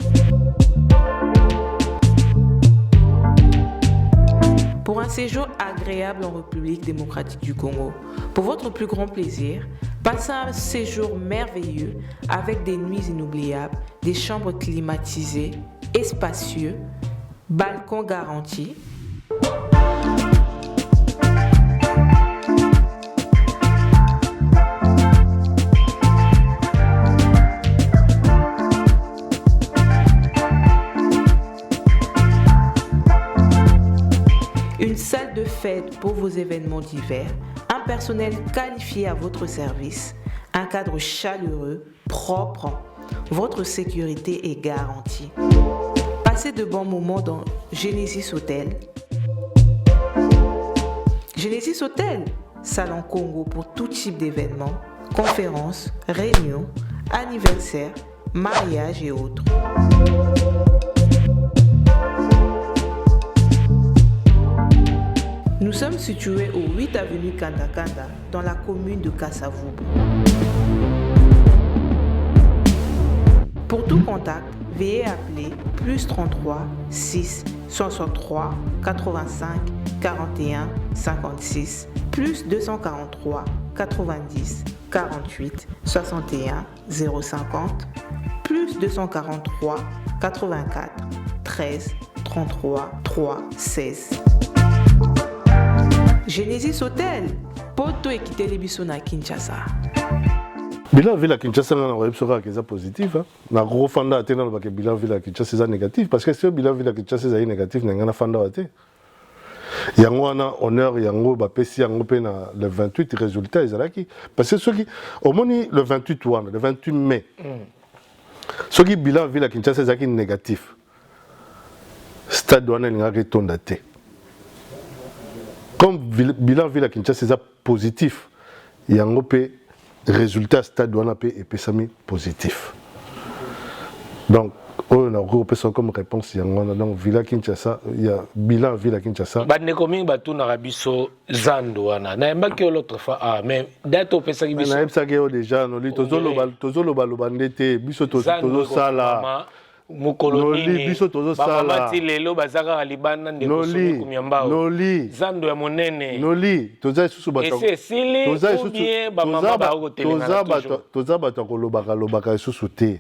pour un séjour agréable en République démocratique du Congo. Pour votre plus grand plaisir, passez un séjour merveilleux avec des nuits inoubliables, des chambres climatisées et spacieux, balcons garantis. Une salle de fête pour vos événements divers, un personnel qualifié à votre service, un cadre chaleureux, propre, votre sécurité est garantie. Passez de bons moments dans Genesis Hotel. Genesis Hotel, salon Congo pour tout type d'événements, conférences, réunions, anniversaires, mariages et autres. Nous sommes situés au 8 avenue Kanda dans la commune de Kasavubu. Pour tout contact, veuillez appeler +33 6 63 85 41 56 +243 90 48 61 050 +243 84 13 33 3 16. Genesis Hotel, poto ekite lebiso na Kinshasa. Bilan ville Kinshasa na web sera que ça positif na gros fanda atena ba que bilan ville Kinshasa c'est négatif parce que si bilan ville Kinshasa c'est négatif na ngana fanda ate. Yango wana honneur yango ba pesi yango pe na le 28 résultat ezalaki parce que ceux qui au moni le 28 wana le 28 mai. Ceux qui bilan ville Kinshasa c'est négatif. Stade wana ngaki tondate. Comme bilan ville Kinshasa c'est positif, il y a un résultat stade douane et pesami positif. Donc on a repéré comme réponse il y a donc ville Kinshasa il y a bilan ville Kinshasa. Ba ne komi ba tu na rabiso zandouana na mbaki l'autre fois ah mais date au pesaki biso. Na ebsaki déjà no li tozolo ba ndete biso tozo sala. Mukoloni biso tozo sala bamati lelo bazaka libana ndeko somi kumyambao noli zando ya monene noli toza susu bato toza susu ba mama ba hotelinga toza bato kolobaka susu te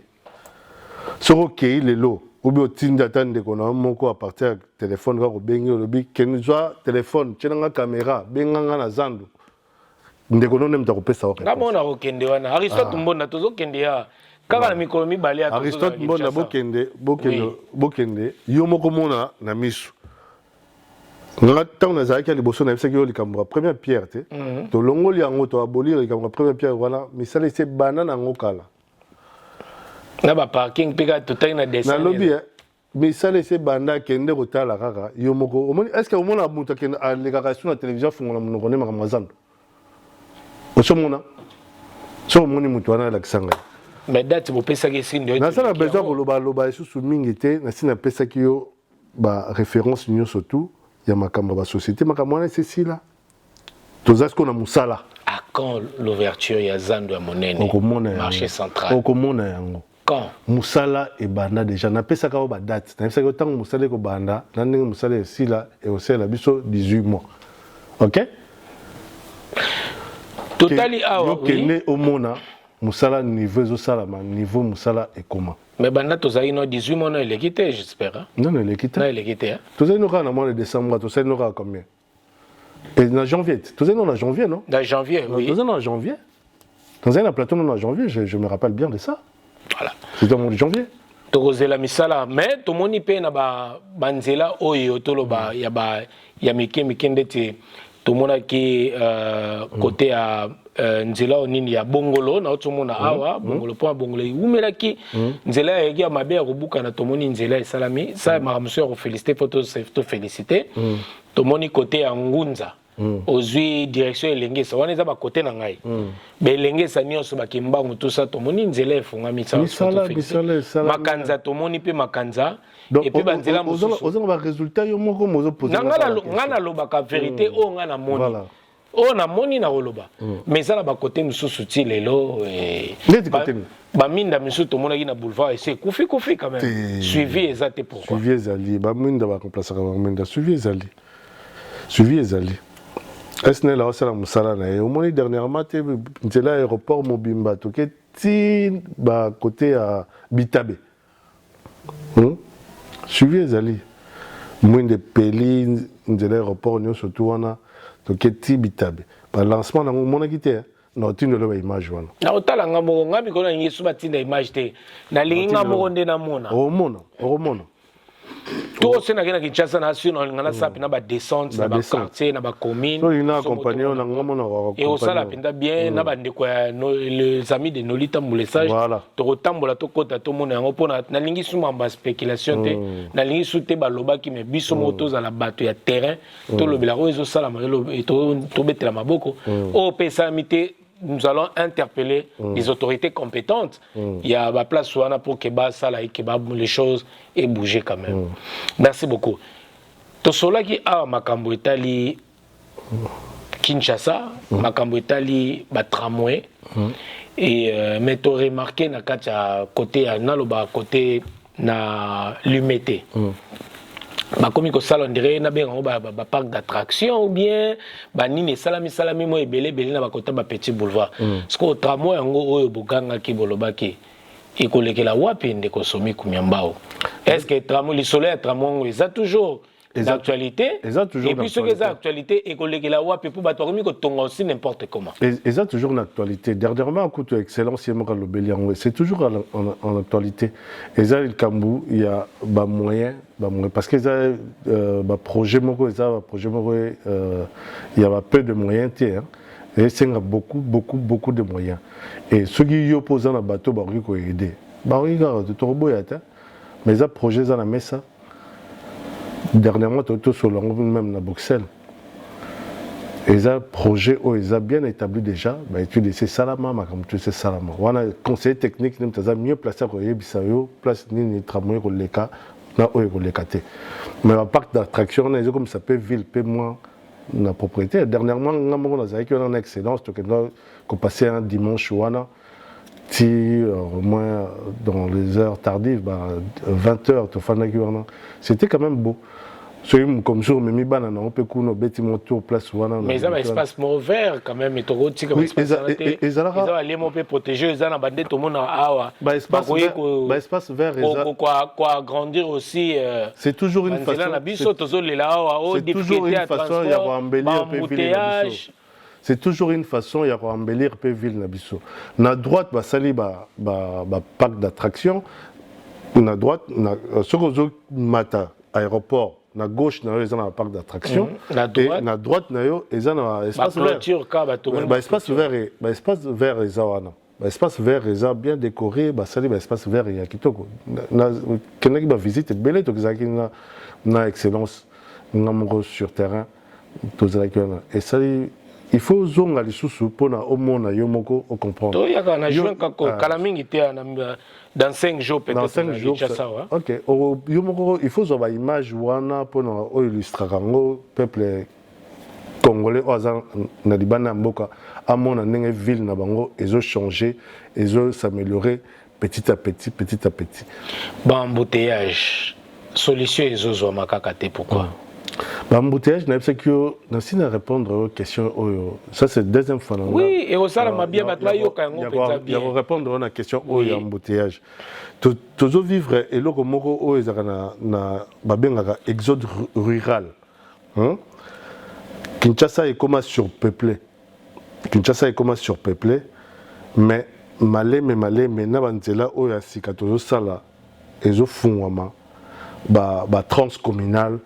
soko kei lelo obi otinda ta ndeko na moko a partir ya téléphone ka ko bengi lobi kenizwa téléphone chenanga caméra benganga na zando ndeko no nemta ko pesa okende ngabona kokende wana Aristote mbona tozo kende ya kaka na mikolo mibale ya Aristote mbona bokende yo moko mona na misu nga tango nazalaki ya liboso na yebisaki yo likambo ya première pierre te tolongoli yango toabolir likambo ya première pierre wana misala ese banda na yango kala na baparking mpe kaka totali na dessin nalobi misala ese banda akende kotala kaka yo moko omoni estce omona moto akende alekaka su na télévision afungola monoko nde makambo ya zando osomona so omoni moto wana alakisa ngai mais date bopesaki signe na sala besoin koloba lisusu mingi te na sina pesaki yo ba référence nyonso tout ya makambo ba société makambo wana esila toza siko na musala à quand l'ouverture ya zando ya monene marché central okomona yango quand musala e banda déjà na pesaka ba date na pesaka tango musala ko banda na ndenge musala esila e osela biso 18 mois OK totali awa oui omona musala niveau ezosalama niveau musala ekoma mais banda tozali no 18 mois no eleki te j'espère non eleki te na eleki te tozali no kaka na mois de décembre tozali no kaka combien et na janvier tozali no na janvier non dans janvier oui tozali no na janvier tozali na plateau no na janvier je me rappelle bien de ça voilà c'était au mois de janvier tokozela misala mais tomoni pe na banzela oyo toloba ya mike ndeti tomonaki côté à nzela onini ya bongolo na otomona awa bongolo po bongolo umelaki nzela ya mabe ya kobuka na tomoni nzela esalami ça maramuso ya féliciter photo féliciter tomoni côté ya ngunza ozwi direction elengesa wana eza ba côté na ngai be elengesa nyonso bakimbangu tout ça tomoni nzela efungami ça makanza tomoni pe makanza et puis banzela mosusu ozanga ba résultat yo moko mozo poser ngana lobaka vérité o ngana moni o na moni na koloba mais ça na ba côté mosusu ti lelo ba minda misu tomonaki na boulevard et c'est kufi quand même suivi ezate pourquoi suivi ezali ba minda ba remplacer ba minda suivi ezali suivi ezali est-ce que là ça la musala na au moins dernièrement te nzela aéroport mobimba toke ti ba côté à Bitabe suivi ezali mwinde peli nzela aéroport nyo surtout wana toke ti Bitabe ba lancement na mona kité na tino le image wana na otala ngamo ngami kona nyesu batinda image te na linga mo nde na mona o mona tout c'est na Kinshasa national ngana sapi na ba descente na ba quartier na ba commune so ina accompagner na ngamo na et au sala pinda bien na ba ndeko ya les amis de Nolita Moulessage to rotambola to kota to mona yango pona na lingi suma ba spéculation te na lingi sute ba loba ki me biso moto za la bato ya terrain to lobela ko ezo sala malo to betela maboko o pesa mité. Nous allons interpeller les autorités compétentes. Il y a la place pour que les choses aient bougé quand même. Merci beaucoup. To sola qui a makambo etali Kinshasa, makambo etali ba tramway et mais tu remarqué na katia côté na loba côté na l'humidité. Comme il salon dirait na benga ba parc d'attraction ou bien ba nini salami mo ebele na ba kota ba petit boulevard parce que tramway ngo oyo boganga ki bolobaki ikolekela wapi ndeko somi kumiambao est-ce que tramway le soleil tramway ça toujours d'actualité et puis ce que ça actualité ikolekela wapi pour bato komi ko tonga aussi n'importe comment et ça toujours une actualité dernièrement à coup de excellence le Béliangwe c'est toujours en actualité et ça le Kambu il y a ba moyen parce que ça projet moko il y a peu de moyens et c'est beaucoup de moyens et ceux qui opposent à bateau ba ko aider ba regarde to boyata mais ça projet ça la messa dernièrement tout sur le même à Bruxelles et ça projet ils ont bien établi déjà bah étudier c'est salama comme tu sais salama on a conseiller technique nous t'as mieux placé pour yebisayo place ni tramway ko leka na oyo ko lekate mais le parc d'attraction on a comme ça peut ville peut moins la propriété dernièrement on a eu une excellence qu'on passait un dimanche wana si au moins dans les heures tardives 20h to c'était quand même beau comme jour mais mi banana on peut couno beti moto place wana mais ça va espace vert quand même et to roti comme espace santé ça va les mo peut protéger ça na bande to mona awa espace vert quoi grandir aussi c'est toujours une façon il y a embellir c'est toujours une façon il y a embellir pe ville na biso na droite ba sali ba parc d'attraction na droite na sokozo mata aéroport na gauche na yo na parc d'attraction et na droite na yo eza na espace vert espace vert ezawana espace vert eza bien décoré sali espace vert ya kitoko na kenaki ba visite belé to zaki na excellence ngamoko sur terrain to zaki et sali il faut zonga lisusu pona omona yo moko o comprendre to yaka na juin kako kala mingi te dans 5 jours peut-être dans 5 jours OK yo moko il faut zoba image wana pona o illustrer ngo peuple congolais oza na libana mboka amona ndenge ville na bango ezo changer ezo s'améliorer petit à petit embouteillage solution ezo zo makaka te pourquoi L'embouteillage, c'est que nous allons répondre aux questions. Ça, c'est la deuxième fois. Oui, et au salaire, il y a répondre à la question de l'embouteillage. Toujours vivre, et là, comme exode rural. Kinshasa est comme surpeuplé. Mais malé, Nabanzela, Oyasika, toujours ça là, et au fond, transcommunal.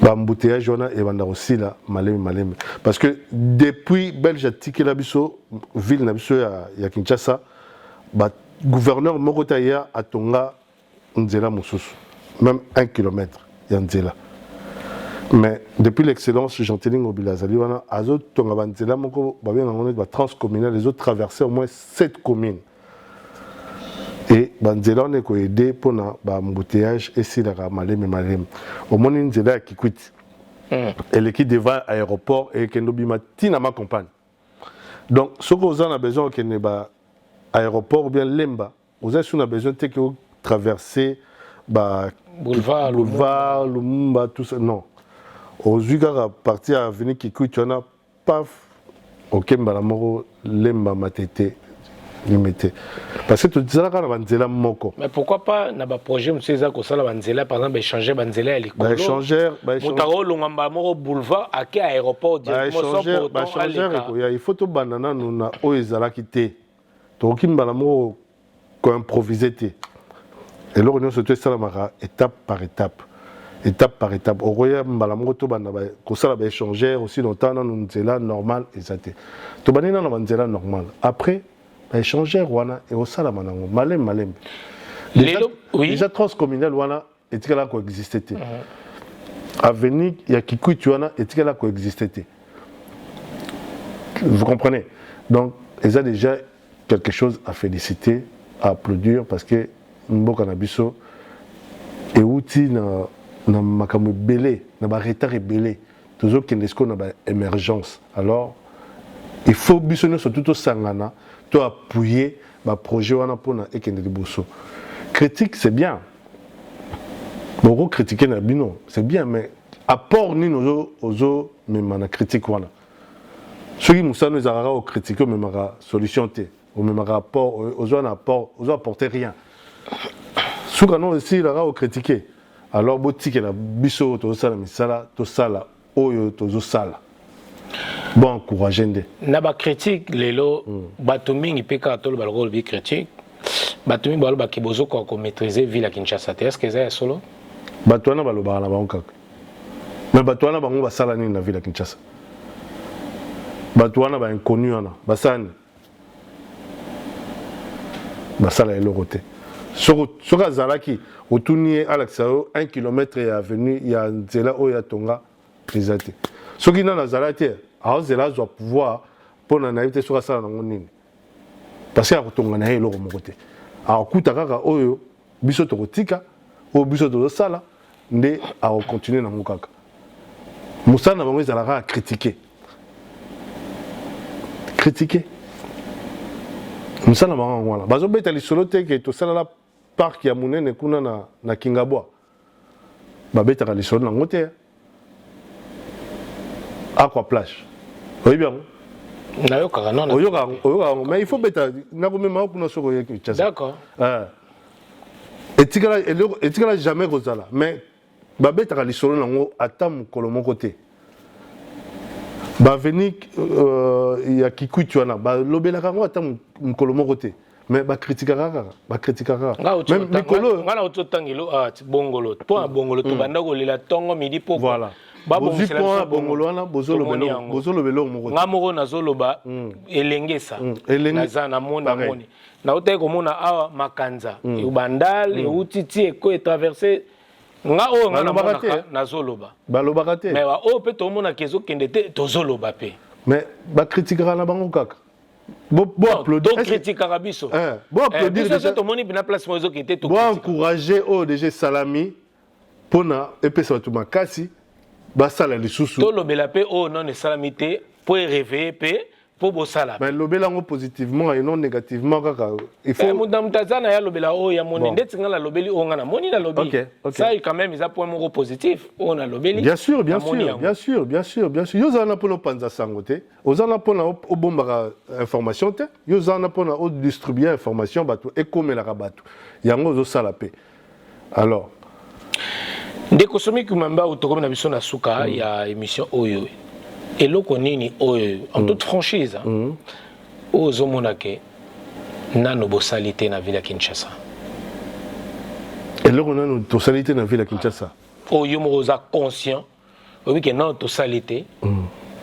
Embouteillage et aussi là malem parce que depuis Belgique la biso ville na biso ya Kinshasa gouverneur Mokotaya atonga nzela mususu même 1 km ya nzela mais depuis l'excellence Gentilin Obilazali wana azo tonga banzela moko ba transcommunal les autres traverser au moins 7 communes. Et banzela on est ko aider pour na embouteillage et si la malem au moins nzela qui quitte et l'équipe devant aéroport et kendobima tina ma compagne donc ce que vous en a besoin que ne ba aéroport ou bien lemba vous avez besoin de traverser Boulevard Lumumba, tout ça. Non. Aux Ugara, partir à venir Kikou, tu en as paf. Ok, Mbalamoro, Lemba Matete, limité. Parce que tu dis là, Banzela Moko. Mais pourquoi pas, dans le projet, M. Zako, Banzela, par exemple, échanger Banzela et les colons. Échanger. Moutaro, Longamba, Moro, Boulevard, à quel aéroport échanger, il faut que banana nous na oezala quitté. Donc, Mbalamoro, qu'on improvisé. Et là, on se fait ça étape par étape. Étape par étape. Au royaume, Mbalamoto, qu'on ça va échanger aussi longtemps, nous sommes normal et ça t'est. Tout le monde est normal. Après, échanger, et au salamanango, malem. Déjà transcommunal, et tu là coexister. Avenir, il y a Kikou, tu en as, et tu là coexister. Vous comprenez? Donc, il y a déjà quelque chose à féliciter, à applaudir, parce que Mboka Nabiso et outil na makambo belé na ba retard belé toujours qu'il est qu'on a émergence. Alors il faut biso surtout au sangana to appuyer ba projet wana pona ekende liboso. Critique c'est bien. Beaucoup critiquer na bino, c'est bien, mais apport ni nos ozo même na critique wana. Ceux qui nous nous arara au critiquer même mara solution té, ou même rapport ozo na apport, ozo apporter rien. Souvent aussi là au critiquer. Alors boutique la biso to sala misala to sala oyo to zo sala. Bon encourager ndé. Na ba critique lelo bato mingi peka to ba rôle bi critique. Bato mingi ba ki bozo ko maîtriser ville à Kinshasa. Est-ce que ça solo? Bato na ba lo ba na ba onka. Mais bato na bango ba sala ni na ville à Kinshasa. Bato na ba inconnu na basani. Basala elo roté. Sur Azalaki, au tournier Alexao, 1 km et avenue, il y a Zela Oya Tonga, présenté. Ce qui est dans la Zalati, alors Zela doit pouvoir, pour la naïveté sur la salle, parce qu'il y a Tonga Naï, l'eau mon côté. Alors, Koutaka, Oyo, Bissoto Rotika, ou Bissoto Sala, né à continuer dans mon caca. Moussa n'a pas Zalara à critiquer. Critiquer. Moussa n'a pas voilà. Bazo Betali Solote, qui est au Sala. Parc ya munene kuna na Kingabwa babetaka lisolo na ngote aqua plage oui bien nayoka non oyoka mais il faut beta na komema kuna soko yeki tchasa d'accord etikala jamais kozala mais babetaka lisolo nango ata mokolo moko te baveni ya Kikwit wana balobelaka ngo ata mokolo moko te. Mais ba critique rara. Même Nicolo. Ngala ototangilo bongolo. Toi bongolo to banda ko lela tongo midi poko. Voilà. Bozi point bongolo wana bozolo belo moko. Ngamoko na zoloba elengesa. Naza na moni. Na ote ko mona awa makanza. Ubandal e utiti e ko traverser nga o ngala na zoloba. Balobaka te. Mais wa o pe to mona kezo kende te to zoloba pe. Mais ba critique rana bango kaka. Bon applaudir. Donc critique Arabiso. Bon applaudir. Déjà tout le monde na place mozo qui était tout. Bon encourager au DG Salami pona epesa tout makasi ba sala lisusu. To lobela pe o non ne salamité pour réveiller pe pour bosala. Mais lobela ngo positivement et non négativement kaka. Il faut madame Tazana ya lobela o ya moni ndeti ngala lobeli o ngana moni na lobeli. Ça quand même ils a point mot positif on a lobeli. Bien sûr. Yozana pona panza sangote. Ozana pona o bombaka information te. Yozana pona o distribuer information bato et comme la rabato. Yango zo sala pe. Alors ndeko somi kumamba utokomi na biso na suka ya émission oyo. Et loko nini oyo en toute franchise ozo monake nano bosalité na ville ya Kinshasa. Et loko nano bosalité na ville ya Kinshasa. Oyo mo oza conscient oui que non bosalité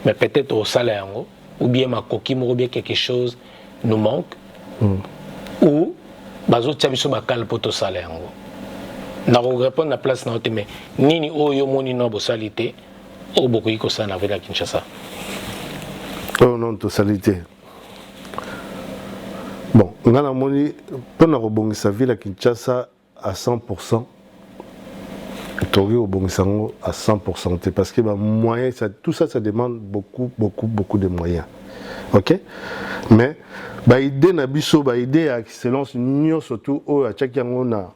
mais peut-être au salaire ou bien ma coquille ou bien quelque chose nous manque ou bazo tsabiso bakal poto salaire na répondre na place na hote mais nini oyo moni no bosalité au beaucoup iko ça na ville ya Kinshasa. Oh non totalité. Bon, on a moni pendant rebongisa ville à Kinshasa à 100%. Tori rebongisango à 100% parce que moyen ça tout ça ça demande beaucoup de moyens. OK? Mais idée na biso idée à excellence union surtout au à chaque yango na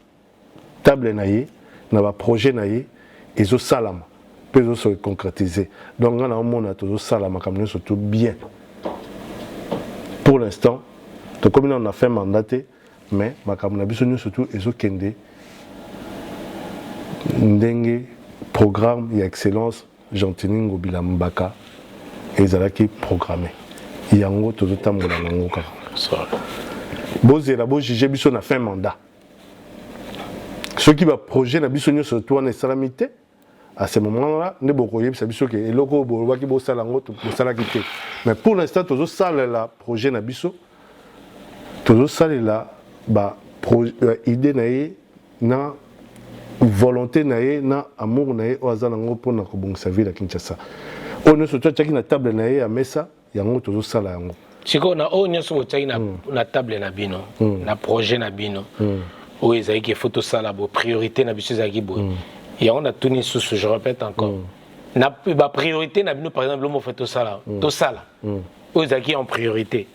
table naïe na ba projet na ye ezo salama peut se concrétiser donc on a un monde à salama comme surtout bien pour l'instant comme on a fait mandaté mais makambo na biso surtout ezo kende ndenge programme et excellence Jean-Tini Ngobila Mbaka ezalaki programmé yango tozotambola nango kaka bozela bo juger biso na fin mandat ceux qui va projet na biso nyo surtout en salamité à ce moment-là ne bokoyeb sa biso ke eloko bolobaki bo sala ngo to sala kité mais pour l'instant tozo sala la projet na biso tozo sala la ba idée na ye na volonté na ye na amour na ye oazana ngo pona ko bongisa ville à Kinshasa on se tchaki na table na ye ya mesa yango tozo sala yango siko na o nyoso tchaki na table na bino na projet na bino o ezaki photo sala bo priorité na biso ezaki bo yango na tuni sous je répète encore na ba priorité na bino par exemple mo photo sala to sala o ezaki en priorité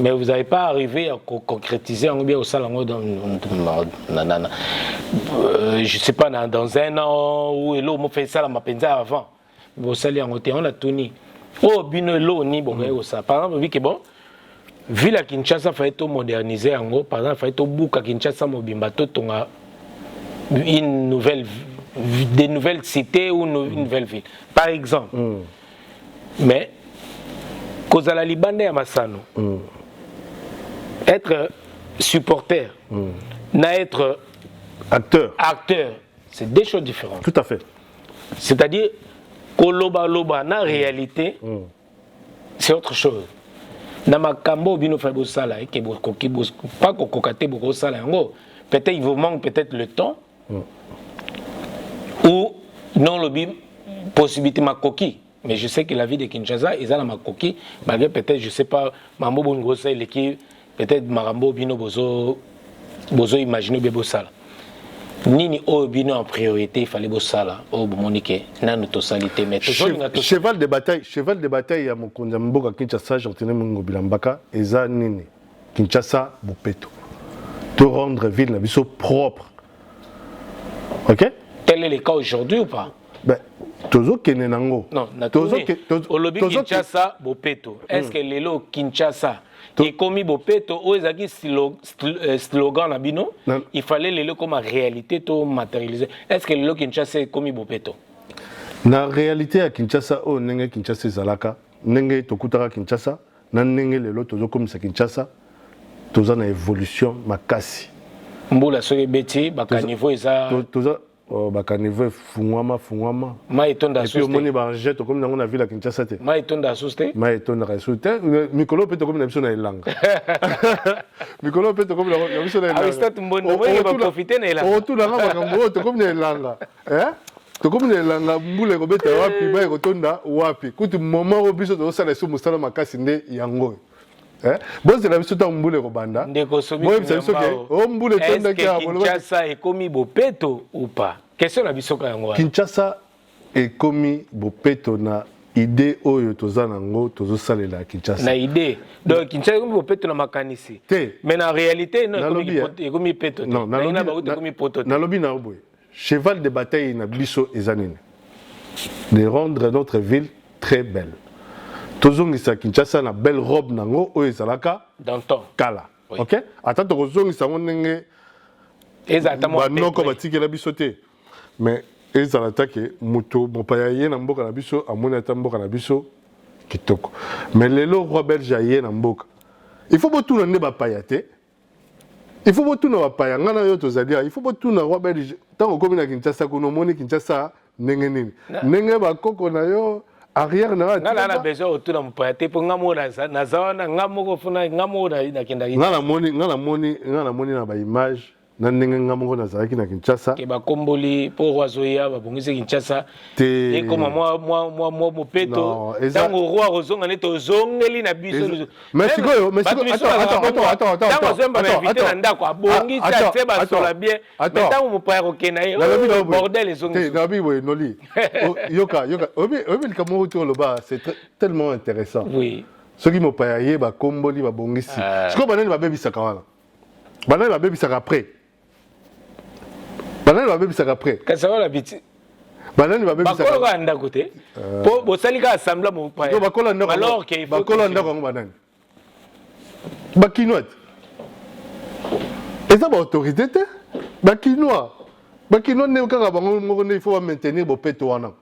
mais vous n'avez pas arrivé à concrétiser en bien au sala ngo dans je sais pas dans un an ou elo mo fait ça la mapenza avant bo sali en on a tuni oh bino lo ni bon au ça par exemple vu que bon ville à Kinshasa faut être moderniser en gros par exemple faut être buka Kinshasa mobimba to tonga une nouvelle des nouvelles cités ou une nouvelle ville par exemple mais kozala libande ya masano être supporter na être acteur c'est deux choses différentes tout à fait c'est-à-dire koloba na réalité c'est autre chose na makambo bino fa bosala ke bokoki pas kokokate boko sala yango peut-être il vous manque peut-être le temps ou non lobby possibilité makoki mais je sais que la vie de Kinshasa ils ont ma coquille malgré peut-être je sais pas mambo bongo c'est l'équipe peut-être marambo bino bozo imaginer bebo sala nini o bino en priorité il fallait bo sala o monique nanu to salité mais cheval de bataille ya mokonza mboka Kinshasa Jean-Tini Ngobila Mbaka eza nini Kinshasa bopeto de rendre ville na biso propre OK tel est le cas aujourd'hui ou pas ben tozo kene nango non au lobby Kinshasa bopeto est-ce que lelo Kinshasa et comme bopeto o ezaki slogan na bino il fallait lelo comme réalité to matérialiser est-ce que lelo Kinshasa comme bopeto na réalité à Kinshasa o nenge Kinshasa zalaka nenge tokutaka Kinshasa na nenge lelo tozo comme ça Kinshasa toza na évolution makasi mbula soki beti baka niveau eza toza bakaniveau fungwama ma etonda suste et puis moni ba jet comme na ville à Kinshasa te ma etonda suste mikolo pe to comme na biso na elanga mikolo pe to comme na biso na elanga aristat mbondo moye ba profiter na elanga o tu na makambo to comme na elanga to comme na elanga mbule ko beta wapi ba ko tonda wapi kutu moment o biso to sala su musala makasi nde yango bon c'est la biso ta mbule ko banda ndeko somi o mbule tonda ki a Kinshasa est komi bopeto ou pas question la biso ka yango Kinshasa est komi bopeto na idée oyo toza nango tozo salela Kinshasa na idée donc Kinshasa komi bopeto na makanisi mais na réalité non komi peto non na ba komi poto na lobi na oboy cheval de bataille na biso ezanine de rendre notre ville très belle tozongisa Kinshasa na belle robe nango oyo ezalaka d'antan kala OK ata tozongisa ngo ndenge exactement banoko batikela biso te mais ezalata ke moto mopaya ye na mboka na biso amoni ata mboka na biso kitoko mais lelo roi belge ye na mboka il faut botuna nde bapaya te il faut botuna bapaya ngana yo tozali il faut botuna roi belge tango komi na Kinshasa kuno moni Kinshasa ndenge nini ndenge bakoko na yo arrière na besoin autour de mon père pour ngamo na zona ngamo ko funa ngamo na kenda ngala moni na ba image na ndenge ngamo na zalaki na Kinshasa ke ba komboli po rozoya ba bongise Kinshasa et comme moi mopeto tango roi rozonga ne to zongeli na biso mais sikoyo attends invité na ndako abongisa te ba sola bien mais tango mo père okena bordel ezongi na bibo noli yoka obi kamo to loba c'est tellement intéressant oui ce qui mo père ye ba komboli ba bongisi sikoyo banani ba bebisaka wana banani ba bebisaka après Banani va même ça après. Qu'est-ce que la biti? Banani va même ça. Bakolo anda côté. Pour bosalika assemblée mon père. Alors qu'il faut. Bakolo anda ko banani. Bakinoit. Et ça ba autorité te? Bakinois. Bakinois ne kaka bango il faut maintenir bo peto wana.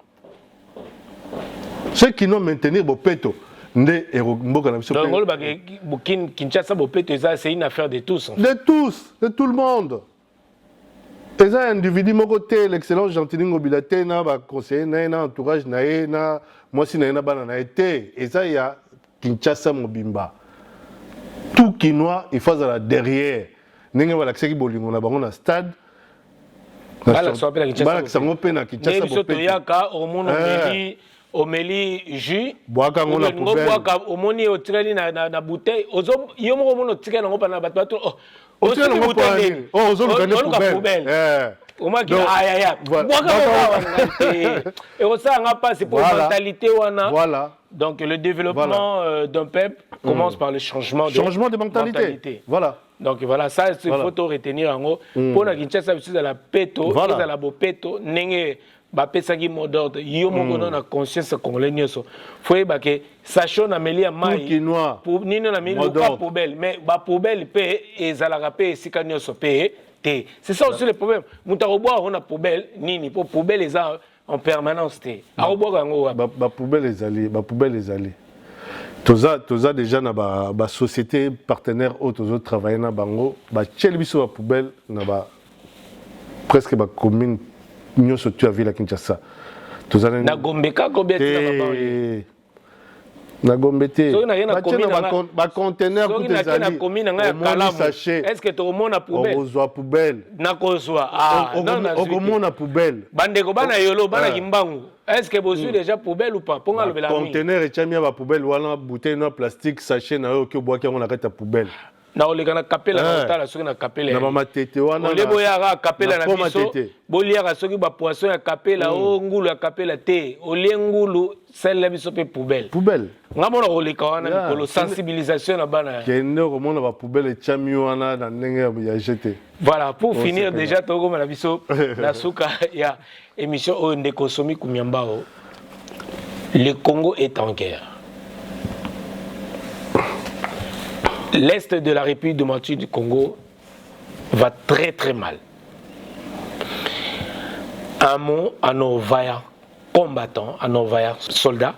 Ceux qui n'ont maintenir bo peto. Donc, Kinshasa, c'est une affaire de tous. De tous, de tout le monde. Et ça, individu, mon côté, l'excellence Gentini Mobilité, na conseiller, na entourage, na moi si na banana été. Et ça, il y a Kinshasa Mobimba. Tout Kinois, il faut aller derrière. N'engue wala kse ki bolingo na bango na stade. Bala sope na Kinshasa. Bala sangope na Kinshasa. Biso toyaka omono meli. Omeli jus boaka ngona poubelle boaka omoni otireli na bouteille ozo yo moko mono tireli nango pana bato bato o tireli nango poubelle ozo lukane poubelle omaki ayaya boaka wana et ça nga pas c'est pour mentalité wana voilà donc le développement d'un peuple commence par le changement de mentalité voilà donc voilà ça il faut tout retenir en haut pour na Kinshasa biso la peto ça la bopeto nenge bapesaki mot d'ordre yo moko na conscience congolais nyonso faut ba que sachons na meli ya mai pour nino na meli ka poubelle mais ba poubelle pe ezalaka pe esika nyonso pe te c'est ça aussi le problème mutaroboa on a poubelle nini pour poubelle eza en permanence te aroboa ngo ba poubelle ezali toza déjà na ba société partenaire autres travailler na bango ba tchel biso ba poubelle na ba presque ba commune nous sommes à Ville à Kinshasa. Na Gombeka combien de temps? Na Gombete. Ba conteneur pour des amis. Est-ce que tout le monde a poubelle? On poubelle. Na kozwa. Ah, non na poubelle. Bandeko bana yolo bana kimbangu. Est-ce que vous déjà poubelle ou pas? Ponga le bela. Conteneur et chamia ba poubelle wala bouteille no plastique sachet na yo que bois qui on arrête ta poubelle. Na oleka kapela na tala soki na kapela na mama tete wana ole boyaka kapela na biso boliaka soki ba poisson ya kapela o ngulu ya kapela te ole ngulu celle biso pe poubelle ngamona oleka wana mikolo sensibilisation na bana kende ko mona ba poubelle chami wana na ndenge ya jeter. Voilà pour finir déjà toko na biso na suka ya émission o ndeko somi kumiambao. Le Congo est en guerre. L'Est de la République démocratique du Congo va très très mal. Un mot à nos vaillants combattants, à nos vaillants soldats,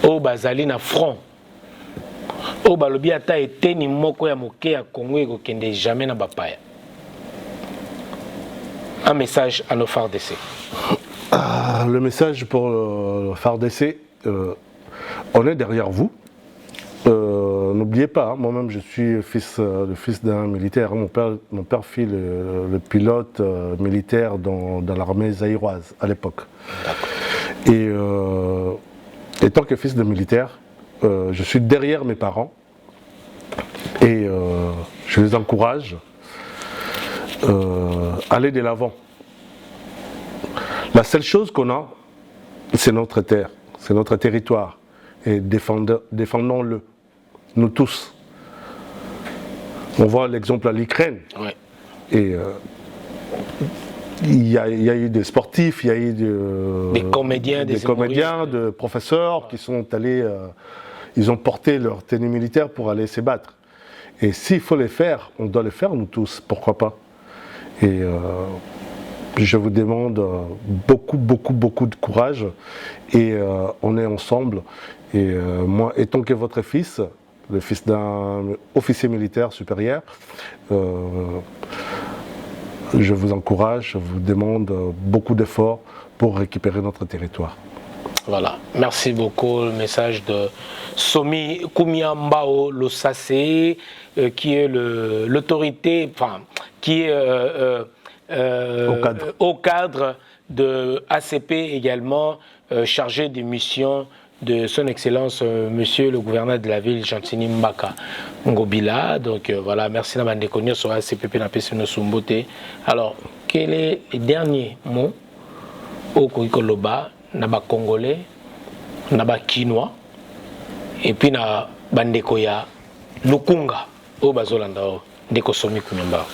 au bazali na front, au balobi ata eteni moko ya moke ya Congo et kende jamais na bapaya. Un message à nos FARDC. Le message pour le FARDC, on est derrière vous. N'oubliez pas, moi-même je suis le fils d'un militaire. Mon père fit le pilote militaire dans l'armée zaïroise à l'époque. Et étant que fils de militaire, je suis derrière mes parents et je les encourage à aller de l'avant. La seule chose qu'on a, c'est notre terre, c'est notre territoire. Et défendons-le. Nous tous. On voit l'exemple à l'Ukraine. Ouais. Et il y a eu des sportifs, il y a eu des comédiens, des professeurs qui sont allés, ils ont porté leur tenue militaire pour aller se battre. Et s'il faut les faire, on doit les faire nous tous, pourquoi pas. Et je vous demande beaucoup de courage et on est ensemble. Et moi, étant que votre fils, le fils d'un officier militaire supérieur, je vous encourage, je vous demande beaucoup d'efforts pour récupérer notre territoire. Voilà, merci beaucoup. Le message de Somi Kumiambao Losase, qui est l'autorité, enfin, qui est au cadre de ACP également, chargé des missions de son excellence monsieur le gouverneur de la ville Gentini Mbaka Ngobila. Donc voilà, merci na bande konyo sur ACPP na pesi no sumbote. Alors, quel est le dernier mot au Koloba na ba congolais, na ba kinois et puis na bande koya Lukunga au bazolanda ndeko somi kunyamba.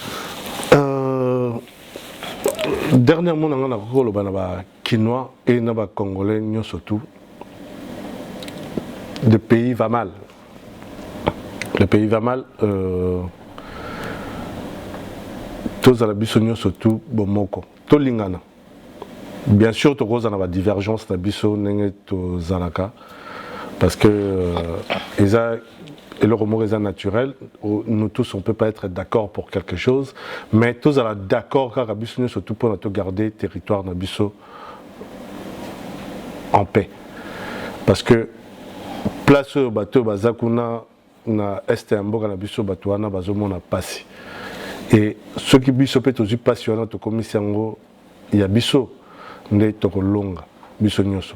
Dernièrement, on a un Quinois et un Congolais, surtout. Le pays va mal. Le pays va mal. Tous à la bisogno surtout bomoko. Tout lingana. Bien sûr, tout cause en a divergence na biso nenge to zanaka parce que et le remords est naturel. Nous tous on peut pas être d'accord pour quelque chose, mais tous à la d'accord car biso surtout pour notre garder territoire na biso en paix. Parce que place au bateau bazakuna na est mboka na biso bato wana bazomona pasi. Et ceux qui biso peut aussi passionnant to komisango il y a biso ne tokolonga biso nyoso.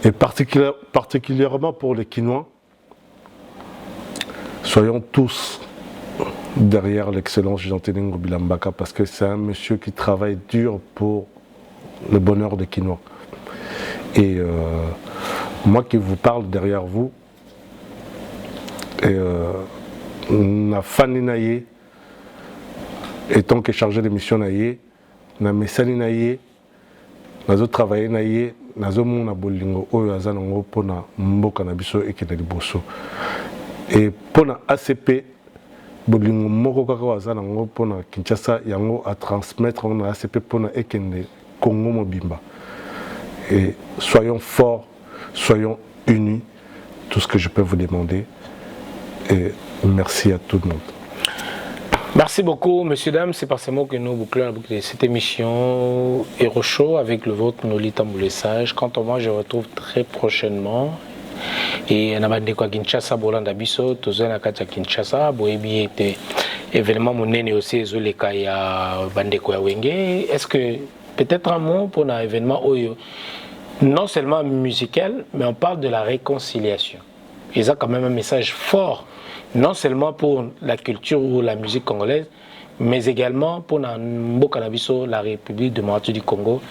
Et particulièrement pour les Quinois, soyons tous derrière l'excellence Jean Téningo Bilambaka parce que c'est un monsieur qui travaille dur pour le bonheur des Quinois. Et moi qui vous parle derrière vous, na fani naye, étant que chargé de mission naye, na mesani naye, nazo travailler naye, nazo mona bolingo oyo azanango pona mboka na biso ekena liboso. Et pona ACP bolingo moko kaka wazanango pona Kinshasa yango à transmettre na ACP pona ekende Congo mobimba. Et soyons forts, soyons unis, tout ce que je peux vous demander. Et merci à tout le monde. Merci beaucoup, messieurs, dames. C'est par ces mots que nous bouclons cette émission Hero Show avec le vôtre, Nolita Moulessage. Quant à moi, je retrouve très prochainement. Et on a dit quoi Kinshasa, Bolanda Bisso, Tozana Katia Kinshasa, Boebi était événement mon nez aussi, Zoleka ya Bandeko ya Wenge. Est-ce que peut-être un mot pour un événement non seulement musical, mais on parle de la réconciliation. Et ça, quand même, un message fort, non seulement pour la culture ou la musique congolaise, mais également pour Mbokanabiso, la République démocratique du Congo,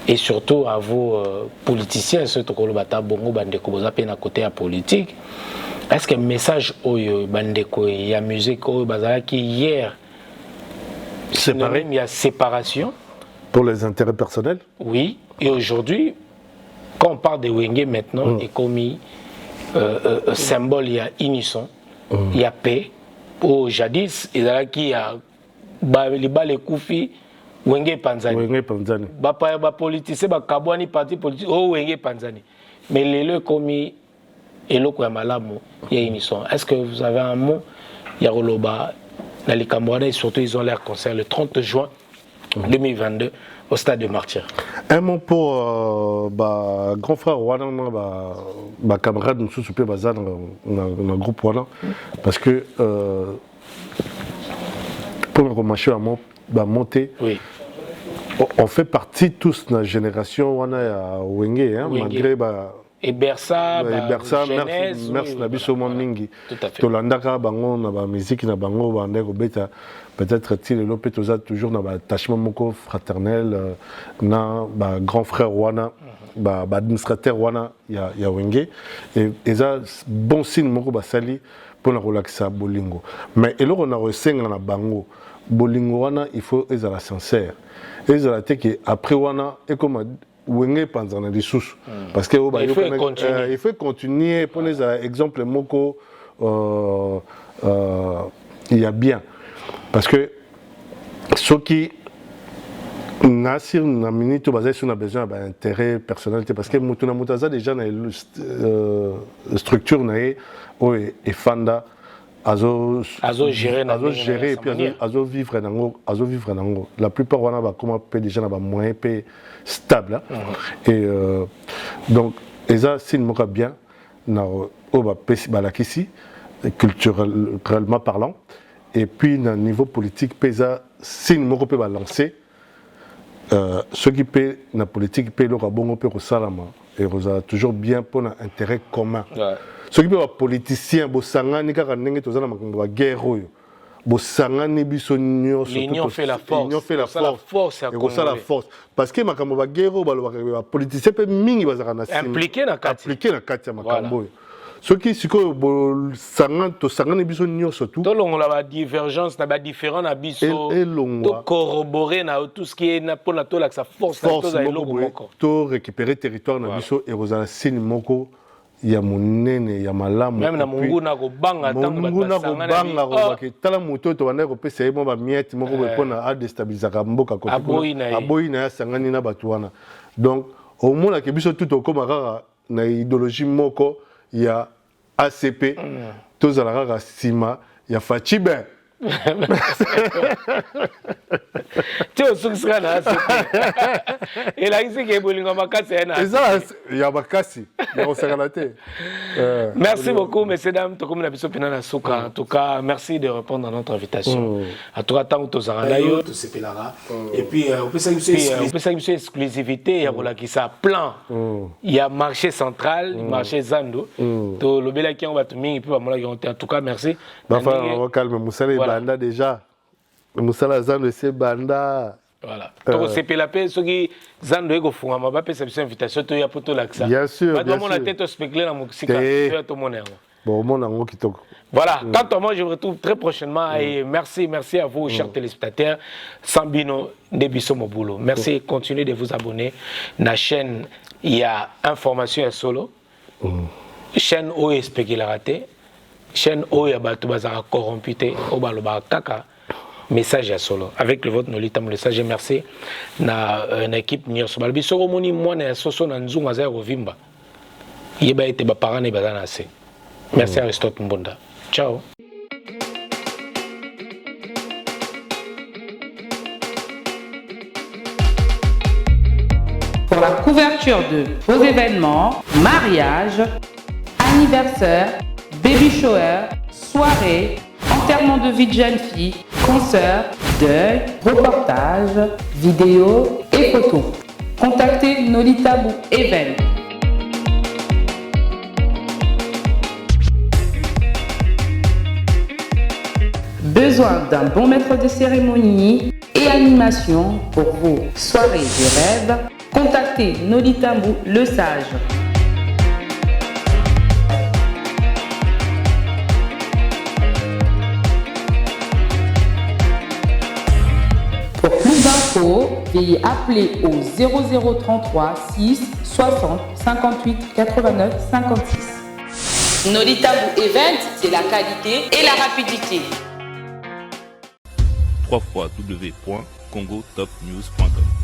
et surtout à vos politiciens, ceux qui ont Bongo, Bandeko, Bozapé, à côté à politique. Est-ce que le message Bandeko, il y a musique, qui hier, séparé, il y a séparation. Pour les intérêts personnels? Oui, et aujourd'hui, quand on parle de Wenge maintenant, et comme symbole, il y a unisson, il y a paix. Au jadis, il y a qui a les Koufi, Wenge Panzani. Wenge Panzani. Ba politicien, ba kabwani parti politique, Wenge Panzani. Mais les le commis et le Kouamalamu, il y a unisson. Est-ce que vous avez un mot? Il y a Roloba, Nali Kamouana, et surtout ils ont leur concert le 30 juin 2022 au stade de Martyr. Un mot pour grand frère Wana, camarade nous soupé bazar dans le groupe Wana, parce que pour commencer à monter, oui. On fait partie tous de la génération Wana à Wenge, hein, malgré et Bersa, merci Nabiso Moningi. Tolandaka bango na ba musique na bango bandeko beta peut-être il le peut toujours na ba attachement moko fraternel na ba grand frère Wana ba administrateur Wana ya Wenge et ça bon signe moko ba sali pour la relaxer bolingo mais et là on a resenga na bango bolingo Wana il faut ezala sincère ezala te que après Wana et comme Wenge Panzana des sous parce que il faut continuer pour les exemples moko il y a bien parce que ceux qui na sur na minute basé sur na besoin d'intérêt personnel parce que mutuna mutaza déjà na structure na et fanda azo gérer et puis azo vivre nango la plupart wana ba comment peut déjà na ba moyen peut stable et donc ça c'est une moka bien na ba pesi ba la kisi culturellement parlant et puis na niveau politique pesa c'est une moka peut ba lancer ceux qui paient la politique paient le rabongo peut salama et ça toujours bien pour un intérêt commun. Ceux qui sont politiciens, Bossangani, Karanenge, tous les gens guerre. Bossangani, Bissonio, l'union fait la force. L'union fait la force. Et ça la force. Parce que Makambo guerre, les politiciens peuvent impliquer dans Katia. Impliquer dans Katia Makambo. Ce qui est que biso nyonso tout. La divergence, la différence, na biso. Corroborer na tout ce qui est na pour la force. To récupérer territoire na biso et rozala signe moko ya monene ya malamu. Même na munguna ko banga tango munguna ko banga ko ke tala moto to banda ko pesa mo ba miette moko ko pona a déstabiliser ka mboka ko. Aboyi na ya sangani na batuana. Donc au moins la ke biso tout okoma kaka na idéologie moko ya ACP tozala kaka sima ya Fachibe. Tu es sous ce ACP. Et là ici que bolinga makasi na. Il y a makasi, il y a osakalate. Merci beaucoup messieurs dames, to comme na biso pena na suka. En tout cas, merci de répondre à notre invitation. En tout cas, tant que tozanga yo to sepelara. Et puis on peut ça une exclusivité ya bola qui ça plan. Il y a marché central, marché Zando. To lobela ki on va to mingi puis ba mola en tout cas merci. On calme Moussala banda déjà. Moussala Zando c'est banda. Voilà. Donc c'est la paix ceux qui Zando ego funga ma ba pesa biso invitation to ya poto l'accent. Bien sûr. Pas mon tête au spéculer na musika. Tout mon air. Bon mon ango kitoko. Voilà, quant à moi, je vous retrouve très prochainement et merci à vous, chers téléspectateurs. Sambino Nebiso Mobulo. Merci, continuez de vous abonner. La chaîne, il y a information à solo. Chaîne O est spéculaté. Chaîne O est corrompu. Kaka. Message à solo. Avec le vote, nous l'avons message. Merci. Na équipe Nyos. Balbiso Romoni, moi, na soso na nzunga za rovimba. Yeba ete ba parane bazana assez. Merci à Aristote Mbonda. Ciao. Pour la couverture de vos événements, mariage, anniversaire, baby shower, soirée, enterrement de vie de jeune fille, concert, deuil, reportage, vidéo et photos. Contactez Nolita Bou Event. Besoin d'un bon maître de cérémonie et animation pour vos soirées de rêve? Contactez Nolita Bou le Sage. Pour plus d'infos, veuillez appeler au 0033 6 60 58 89 56. Nolita Bou Event, c'est la qualité et la rapidité. www.congotopnews.com